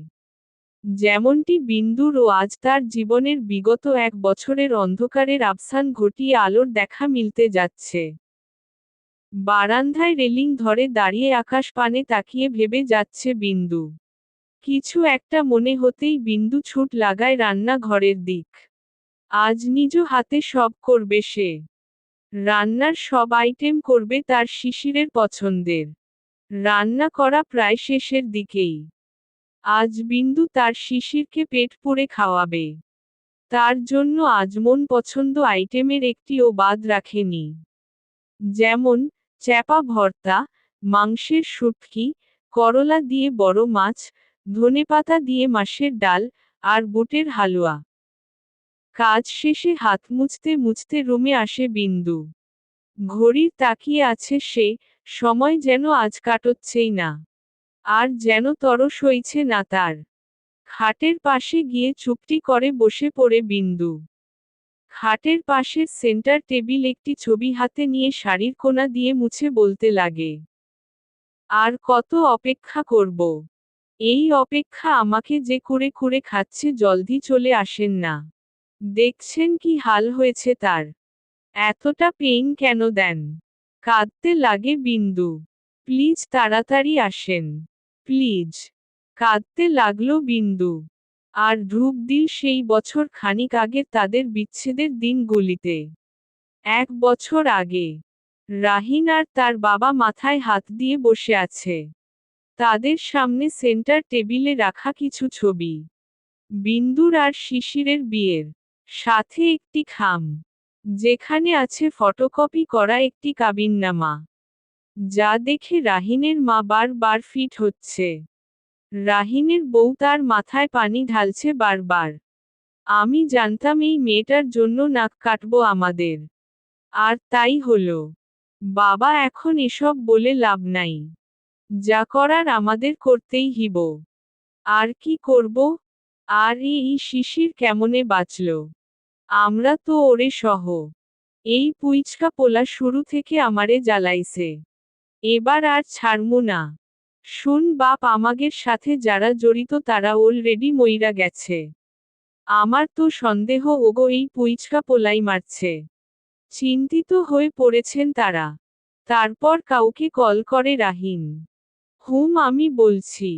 যেমনটি বিন্দুর ও আজ তার জীবনের বিগত 1 বছরের অন্ধকারের আবসান ঘটিয়ে আলোর দেখা মিলতে যাচ্ছে। বারান্দায় রেলিং ধরে দাঁড়িয়ে আকাশ পানে তাকিয়ে ভেবে যাচ্ছে বিন্দু। কিছু একটা মনে হতেই বিন্দু ছুট লাগায় রান্না ঘরের দিক। আজ নিজ হাতে সব করবে সে। রান্নার সব আইটেম করবে তার শিশিরের পছন্দের। রান্না করা প্রায় শেষের দিকেই। আজ বিন্দু তার শিশিরকে পেট পুড়ে খাওয়াবে। তার জন্য আজ মন পছন্দ আইটেমের একটিও বাদ রাখেনি। যেমন চ্যাপা ভর্তা, মাংসের শুটকি, করলা দিয়ে বড় মাছ, ধনেপাতা দিয়ে মাছের ডাল, আর বুটের হালুয়া। কাজ শেষে হাত মুছতে মুছতে রুমে আসে বিন্দু। ঘড়ির তাকিয়ে আছে সে, সময় যেন আজ কাটছেই না। আর যেন তর সইছে না তার। খাটের পাশে গিয়ে চুপটি করে বসে পড়ে বিন্দু। খাটের পাশের সেন্টার টেবিল একটি ছবি হাতে নিয়ে শাড়ির কোনা দিয়ে মুছে বলতে লাগে, আর কত অপেক্ষা করব? এই অপেক্ষা আমাকে যে কুরে কুরে খাচ্ছে, জলদি চলে আসেন না। দেখছেন কি হাল হয়েছে তার। এতটা পেইন কেন দেন? কাঁদতে লাগে বিন্দু। প্লিজ তাড়াতাড়ি আসেন। প্লিজ। কাঁদতে লাগলো বিন্দু। আর ঢুক দিল সেই বছর খানিক আগের তাদের বিচ্ছেদের দিনগুলিতে। 1 বছর আগে। রাহিন আর তার বাবা মাথায় হাত দিয়ে বসে আছে। তাদের সামনে সেন্টার টেবিলে রাখা কিছু ছবি। বিন্দুর আর শিশিরের বিয়ের। সাথে একটি খাম, যেখানে আছে ফটোকপি করা একটি কাবিননামা। যা দেখে রাহিনের মা বার ফিট হচ্ছে। রাহিনের বউ তার মাথায় পানি ঢালছে বারবার। আমি জানতাম এই মেয়েটার জন্য নাক কাটবো আমাদের। আর তাই হলো। বাবা এখন এসব বলে লাভ নাই। যা করার আমাদের করতেই হিব। আর কি করব? আর এই শিশির কেমনে বাঁচল? আমরা তো ওরে সহ। এই পুইচকা পোলা শুরু থেকে আমারে জ্বালাইছে। এবার আর ছাড়মু না। শুন বাপ, আমাগের সাথে যারা জড়িত তারা অলরেডি মইরা গেছে। আমার তো সন্দেহ ওগো এই পুইচকা পোলাই মারছে। চিন্তিত হয়ে পড়েছেন তারা। তারপর কাউকে কল করে রাহিন। আমি বলছি।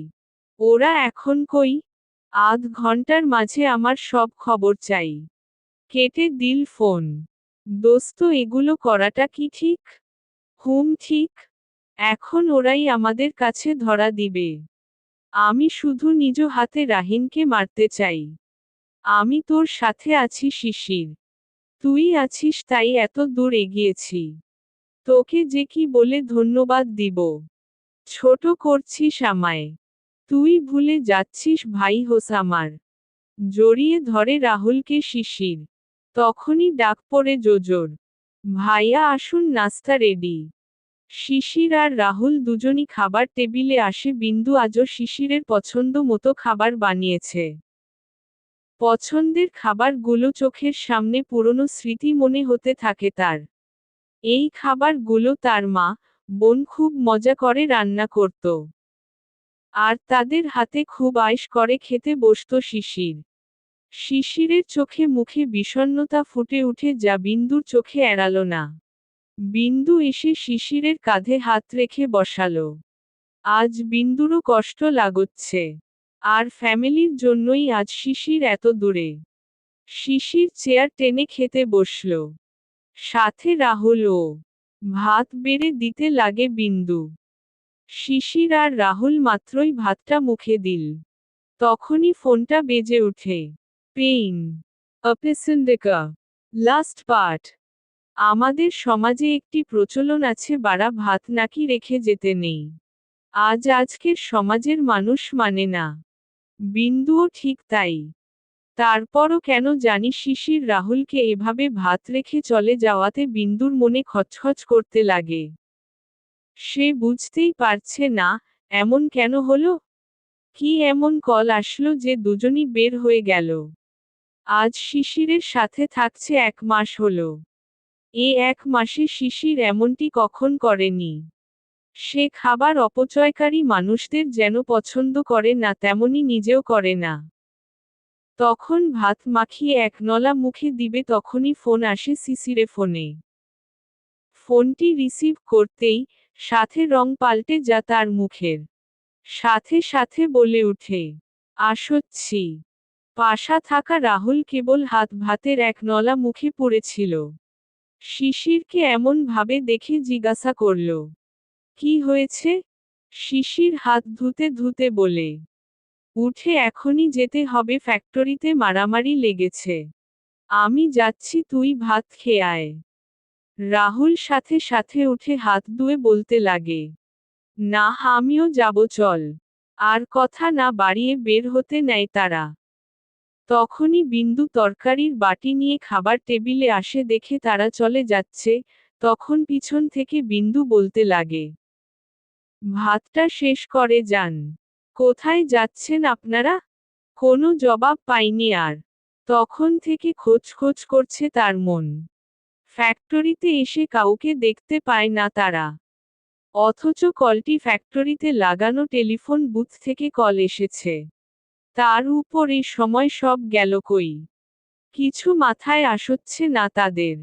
ওরা এখন কই? আধ ঘন্টার মাঝে আমার সব খবর চাই। কেটে দিল ফোন। দোস্ত এগুলো করাটা কি ঠিক? ঠিক। এখন ওরাই আমাদের কাছে ধরা দিবে। আমি শুধু নিজ হাতে রাহিনকে মারতে চাই। আমি তোর সাথে আছি শিশির। তুই আছিস তাই এত দূর এগিয়েছি। তোকে যে কি বলে ধন্যবাদ দিব। ছোট করছিস আমায়। তুই ভুলে যাচ্ছিস ভাই হোসামার। জড়িয়ে ধরে রাহুলকে শিশির। তখনই ডাক পড়ে জোজোর। ভাইয়া আসুন, নাস্তা রেডি। শিশির আর রাহুল দুজনই খাবার টেবিলে আসে। বিন্দু আজও শিশিরের পছন্দ মতো খাবার বানিয়েছে। পছন্দের খাবারগুলো চোখের সামনে পুরনো স্মৃতি মনে হতে থাকে তার। এই খাবারগুলো তার মা, বোন খুব মজা করে রান্না করত। আর তাদের হাতে খুব আয়েশ করে খেতে বসত শিশির। শিশিরের চোখে মুখে বিষণ্ণতা ফুটে উঠে যা বিন্দুর চোখে এড়ালো না। বিন্দু এসে শিশিরের কাঁধে হাত রেখে বসালো। আজ বিন্দুরও কষ্ট লাগছে। আর ফ্যামিলির জন্যই আজ শিশির এত দূরে। শিশির চেয়ার টেনে খেতে বসল। সাথে রাহুলও। ভাত বেড়ে দিতে লাগে বিন্দু। শিশির আর রাহুল মাত্রই ভাতটা মুখে দিল। তখনই ফোনটা বেজে ওঠে। পেইন অপেসেন্ডেকা। Last part. আমাদের সমাজে একটি প্রচলন আছে, বাড়া ভাত নাকি রেখে যেতে নেই। আজকের সমাজের মানুষ মানে না। বিন্দুও ঠিক তাই। তারপরও কেন জানি শিশির রাহুলকে এভাবে ভাত রেখে চলে যাওয়াতে বিন্দুর মনে খচখচ করতে লাগে। সে বুঝতেই পারছে না, এমন কেন হলো? কি এমন কল আসলো যে দুজনই বের হয়ে গেল? আজ শিশিরের সাথে থাকছে 1 মাস হলো। এই 1 মাসে শিশির এমনটি কখন করেনি। সে খাবার অপচয়কারী মানুষদের যেন পছন্দ করে না, তেমনি নিজেও করে না। তখন ভাত মাখিয়ে এক নলা মুখে দিবে, তখনই ফোন আসে শিশিরে ফোনে। ফোনটি রিসিভ করতেই সাথে রং পাল্টে যা তার মুখের। সাথে সাথে বলে উঠে, আসচ্ছি। পাশা থাকা রাহুল কেবল ভাতের এক নলা মুখে পড়েছিল। শিশিরকে এমন ভাবে দেখে জিজ্ঞাসা করল, কি হয়েছে? শিশির হাত ধুতে ধুতে বলে উঠে, এখনই যেতে হবে, ফ্যাক্টরিতে মারামারি লেগেছে। আমি যাচ্ছি, তুই ভাত খেয়ে আয়। রাহুল সাথে সাথে উঠে হাত ধুয়ে বলতে লাগে, না আমিও যাব, চল। আর কথা না বাড়িয়ে বের হতে নেয় তারা। তখনই বিন্দু তরকারির বাটি নিয়ে খাবার টেবিলে আসে, দেখে তারা চলে যাচ্ছে। তখন পিছন থেকে বিন্দু বলতে লাগে, ভাতটা শেষ করে যান। কোথায় যাচ্ছেন আপনারা? কোনো জবাব পাইনি আর। তখন থেকে খোঁজ খোঁজ করছে তার মন। ফ্যাক্টরিতে এসে কাউকে দেখতে পায় না তারা। অথচ কলটি ফ্যাক্টরিতে লাগানো টেলিফোন বুথ থেকে কল এসেছে। তার উপর এই সময় সব গেল কই? কিছু মাথায় আসছে না তাদের।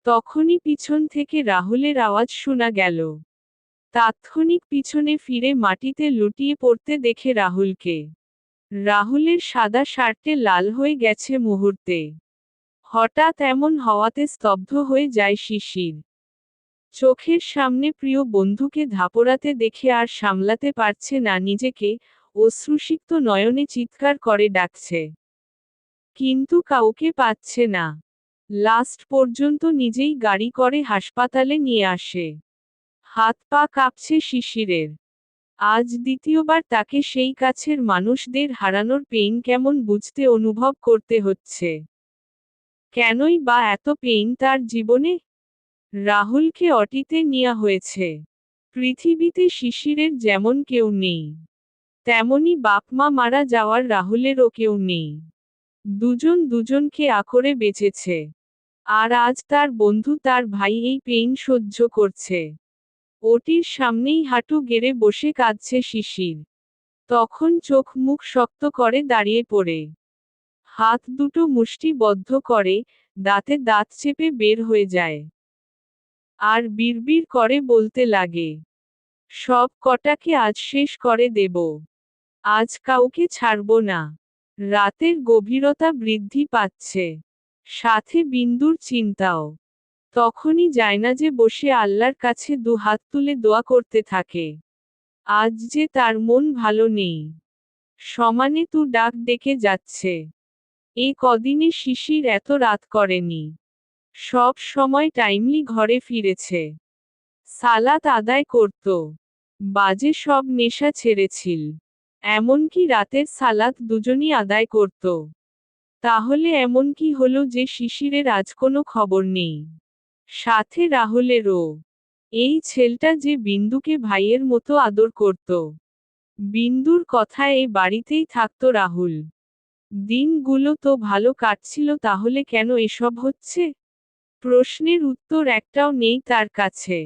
তখনই পিছন থেকে রাহুলের আওয়াজ শোনা গেল। তাৎক্ষণিক পিছনে ফিরে মাটিতে লুটিয়ে পড়তে দেখে রাহুলকে। রাহুলের সাদা শার্টে লাল হয়ে গেছে মুহূর্তে। হঠাৎ এমন হওয়াতে স্তব্ধ হয়ে যায় শিশির। চোখের সামনে প্রিয় বন্ধুকে ধাপড়াতে দেখে আর সামলাতে পারছে না নিজেকে, অশ্রুসিক্ত নয়নে চিৎকার করে ডাকছে। কিন্তু কাউকে পাচ্ছে না। লাস্ট পর্যন্ত নিজেই গাড়ি করে হাসপাতালে নিয়ে আসে। হাত পা কাঁপছে শিশিরের। আজ দ্বিতীয়বার তাকে সেই কাছের মানুষদের হারানোর পেইন কেমন বুঝতে অনুভব করতে হচ্ছে। কেনই বা এত পেইন তার জীবনে? রাহুলকে অটিতে নেওয়া হয়েছে। পৃথিবীতে শিশিরের যেমন কেউ নেই, তেমনি বাপ মা মারা যাওয়ার রাহুলেরও কেউ নেই। দুজন দুজনকে আকরে বেঁচেছে। আর আজ তার বন্ধু, তার ভাই এই পেইন সহ্য করছে। ওটির সামনেই হাঁটু গেড়ে বসে কাঁদছে শিশির। তখন চোখ মুখ শক্ত করে দাঁড়িয়ে পড়ে। হাত দুটো মুষ্টিবদ্ধ করে, দাঁতে দাঁত চেপে বের হয়ে যায়। আর বিড়বিড় করে বলতে লাগে, সব কটাকে আজ শেষ করে দেব। আজ কাউকে ছাড়ব না। রাতের গভীরতা বৃদ্ধি পাচ্ছে। সাথে বিন্দুর চিন্তাও। তখনই জায়নাজে বসে আল্লাহর কাছে 2 হাত তুলে দোয়া করতে থাকে। আজ যে তার মন ভালো নেই। সমানে তু ডাক ডেকে যাচ্ছে। এ কদিনে শিশির এত রাত করেনি। সব সময় টাইমলি ঘরে ফিরেছে। সালাত আদায় করত। বাজে সব নেশা ছেড়েছিল। এমনকি রাতের সালাত দুজনই আদায় করত। তাহলে এমন কি হলো যে শিশিরের আজ কোনো খবর নেই? সাথে রাহুলেরও। এই ছেলেটা যে বিন্দুকে ভাইয়ের মতো আদর করত। বিন্দুর কথায় এ বাড়িতেই থাকত রাহুল। দিনগুলো তো ভালো কাটছিল, তাহলে কেন এসব হচ্ছে? প্রশ্নের উত্তর একটাও নেই তার কাছে।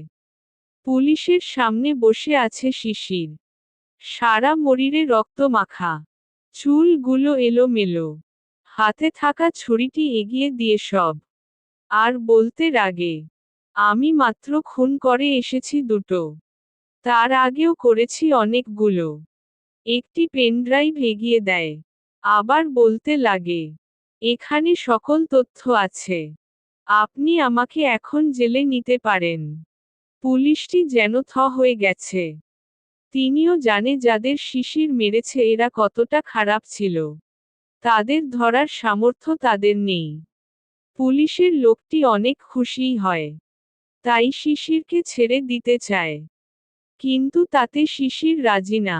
পুলিশের সামনে বসে আছে শিশির। সারা শরীরে রক্ত মাখা। চুলগুলো এলোমেলো। হাতে থাকা ছুরিটি এগিয়ে দিয়ে সব। আর বলতে রাগে, আমি মাত্র খুন করে এসেছি দুটো। তার আগেও করেছি অনেকগুলো। একটি পেনড্রাইভ এগিয়ে দেয়। আবার বলতে লাগে, এখানে সকল তথ্য আছে। আপনি আমাকে এখন জেলে নিতে পারেন। পুলিশটি যেন থ হয়ে গেছে। তিনিও জানে যাদের শিশির মেরেছে এরা কতটা খারাপ ছিল। তাদের ধরার সামর্থ্য তাদের নেই। পুলিশের লোকটি অনেক খুশিই হয়। তাই শিশিরকে ছেড়ে দিতে চায়। কিন্তু তাতে শিশির রাজি না।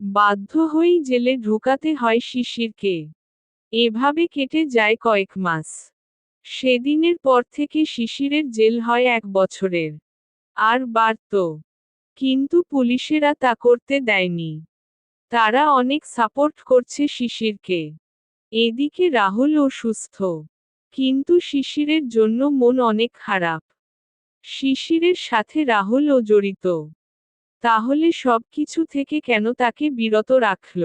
বাধ্য হয়েই জেলে ঢুকাতে হয় শিশিরকে। এভাবে কেটে যায় কয়েক মাস। সেদিনের পর থেকে শিশিরের জেল হয় 1 বছরের। আর বাড়ত। কিন্তু পুলিশেরা তা করতে দেয়নি। তারা অনেক সাপোর্ট করছে শিশিরকে। এদিকে রাহুল অসুস্থ। কিন্তু শিশিরের জন্য মন অনেক খারাপ। শিশিরের সাথে রাহুলও জড়িত। তাহলে সবকিছু থেকে কেন তাকে বিরত রাখল?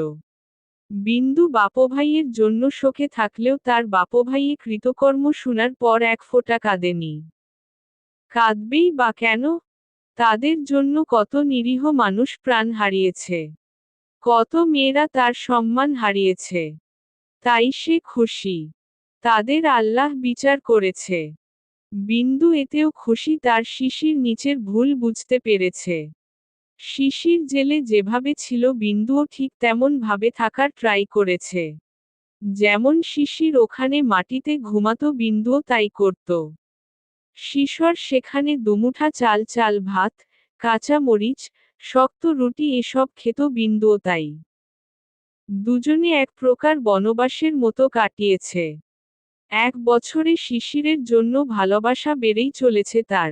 বিন্দু বাপভাইয়ের জন্য শোকে থাকলেও তার বাপভাইয়ে কৃতকর্ম শোনার পর এক ফোঁটা কাঁদেনি। কাঁদবেই বা কেন? তাদের জন্য কত নিরীহ মানুষ প্রাণ হারিয়েছে। কত মেয়েরা তার সম্মান হারিয়েছে। তাই সে খুশি। তাদের আল্লাহ বিচার করেছে। বিন্দু এতেও খুশি, তার শিশির নিচের ভুল বুঝতে পেরেছে। শিশির জেলে যেভাবে ছিল বিন্দুও ঠিক তেমন ভাবে থাকার ট্রাই করেছে। যেমন শিশির ওখানে মাটিতে ঘুমাতো বিন্দুও তাই করত। শিশর সেখানে দুমুঠা চাল চাল ভাত, কাঁচা মরিচ, শক্ত রুটি এসব খেত বিন্দুও তাই। দুজনে এক প্রকার বনবাসের মতো কাটিয়েছে। 1 বছরে শিশিরের জন্য ভালোবাসা বেড়েই চলেছে তার।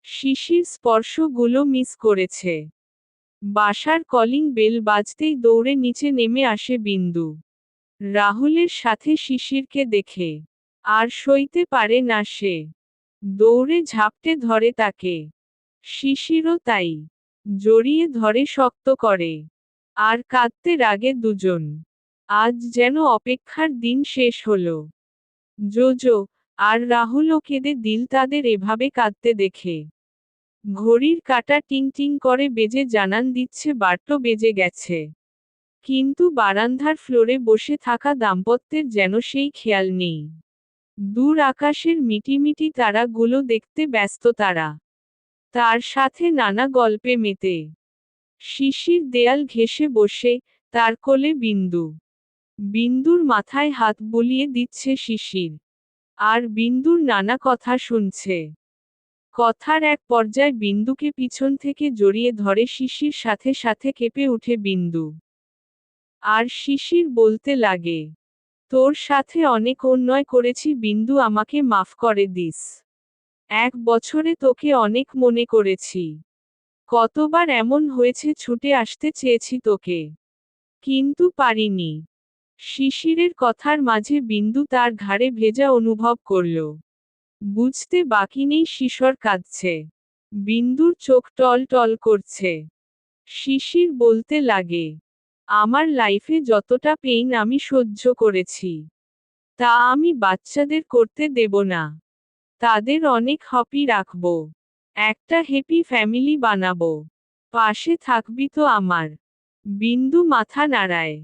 শিশির স্পর্শগুলো মিস করেছে। বাসার কলিং বেল বাজতেই দৌড়ে নিচে নেমে আসে বিন্দু। রাহুলের সাথে শিশিরকে দেখে আর সইতে পারে না সে। দৌড়ে ঝাপটে ধরে তাকে। শিশিরও তাই। জড়িয়ে ধরে শক্ত করে। আর কাঁদতে রাগে দুজন। আজ যেন অপেক্ষার দিন শেষ হলো। জোজো আর রাহুলও কেঁদে দিল তাদের এভাবে কাঁদতে দেখে। ঘড়ির কাঁটা টিং টিং করে বেজে জানান দিচ্ছে 12টো বেজে গেছে। কিন্তু বারান্দার ফ্লোরে বসে থাকা দাম্পত্যের যেন সেই খেয়াল নেই। দূর আকাশের মিটিমিটি তারাগুলো দেখতে ব্যস্ত তারা। তার সাথে নানা গল্পে মেতে। শিশির দেয়াল ঘেঁষে বসে, তার কোলে বিন্দু। বিন্দুর মাথায় হাত বুলিয়ে দিচ্ছে শিশির। আর বিন্দুর নানা কথা শুনছে। কথার এক পর্যায়ে বিন্দুকে পিছন থেকে জড়িয়ে ধরে শিশির, সাথে সাথে কেঁপে উঠে বিন্দু। আর শিশির বলতে লাগে, তোর সাথে অনেক অন্যায় করেছি বিন্দু, আমাকে মাফ করে দিস। 1 বছরে তোকে অনেক মনে করেছি। কতবার এমন হয়েছে ছুটে আসতে চেয়েছি তোকে। কিন্তু পারিনি। শিশিরের কথার মাঝে বিন্দু তার ঘাড়ে ভেজা অনুভব করল। বুঝতে বাকি নেই শিশর কাঁদছে। বিন্দুর চোখ টল টল করছে। শিশির বলতে লাগে, আমার লাইফে যতটা পেইন আমি সহ্য করেছি, তা আমি বাচ্চাদের করতে দেব না। তাদের অনেক হ্যাপি রাখবো। একটা হ্যাপি ফ্যামিলি বানাবো। পাশে থাকবি তো আমার? বিন্দু মাথা নাড়ায়।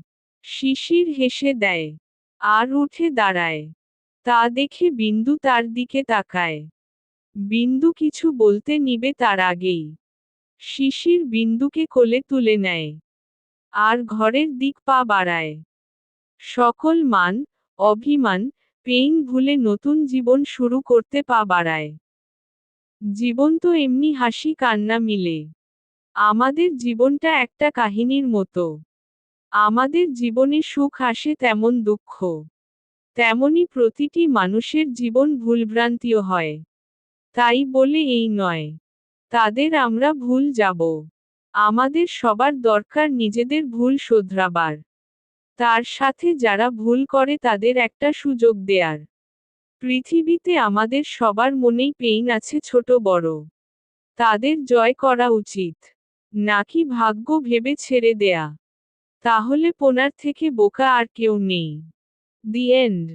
শিশির হেসে দেয়। আর উঠে দাঁড়ায়। তা দেখে বিন্দু তার দিকে তাকায়। বিন্দু কিছু বলতে নিবে তার আগেই শিশির বিন্দুকে কোলে তুলে নেয়। আর ঘরের দিক পা বাড়ায়। সকল মান, অভিমান, পেইন ভুলে নতুন জীবন শুরু করতে পা বাড়ায়। জীবন তো এমনি হাসি কান্না মিলে। আমাদের জীবনটা একটা কাহিনীর মতো। আমাদের জীবনে সুখ আসে তেমন দুঃখ। তেমনি প্রতিটি মানুষের জীবন ভুলভ্রান্তিও হয়। তাই বলে এই নয়, তাদের আমরা ভুল যাব। আমাদের সবার দরকার নিজেদের ভুল শোধরাবার। তার সাথে যারা ভুল করে তাদের একটা সুযোগ দেয়ার। পৃথিবীতে আমাদের সবার মনেই পেইন আছে ছোট বড়। তাদের জয় করা উচিত, নাকি ভাগ্য ভেবে ছেড়ে দেয়া। তাহলে পোনার থেকে বোকা আর কেউ নেই। The end.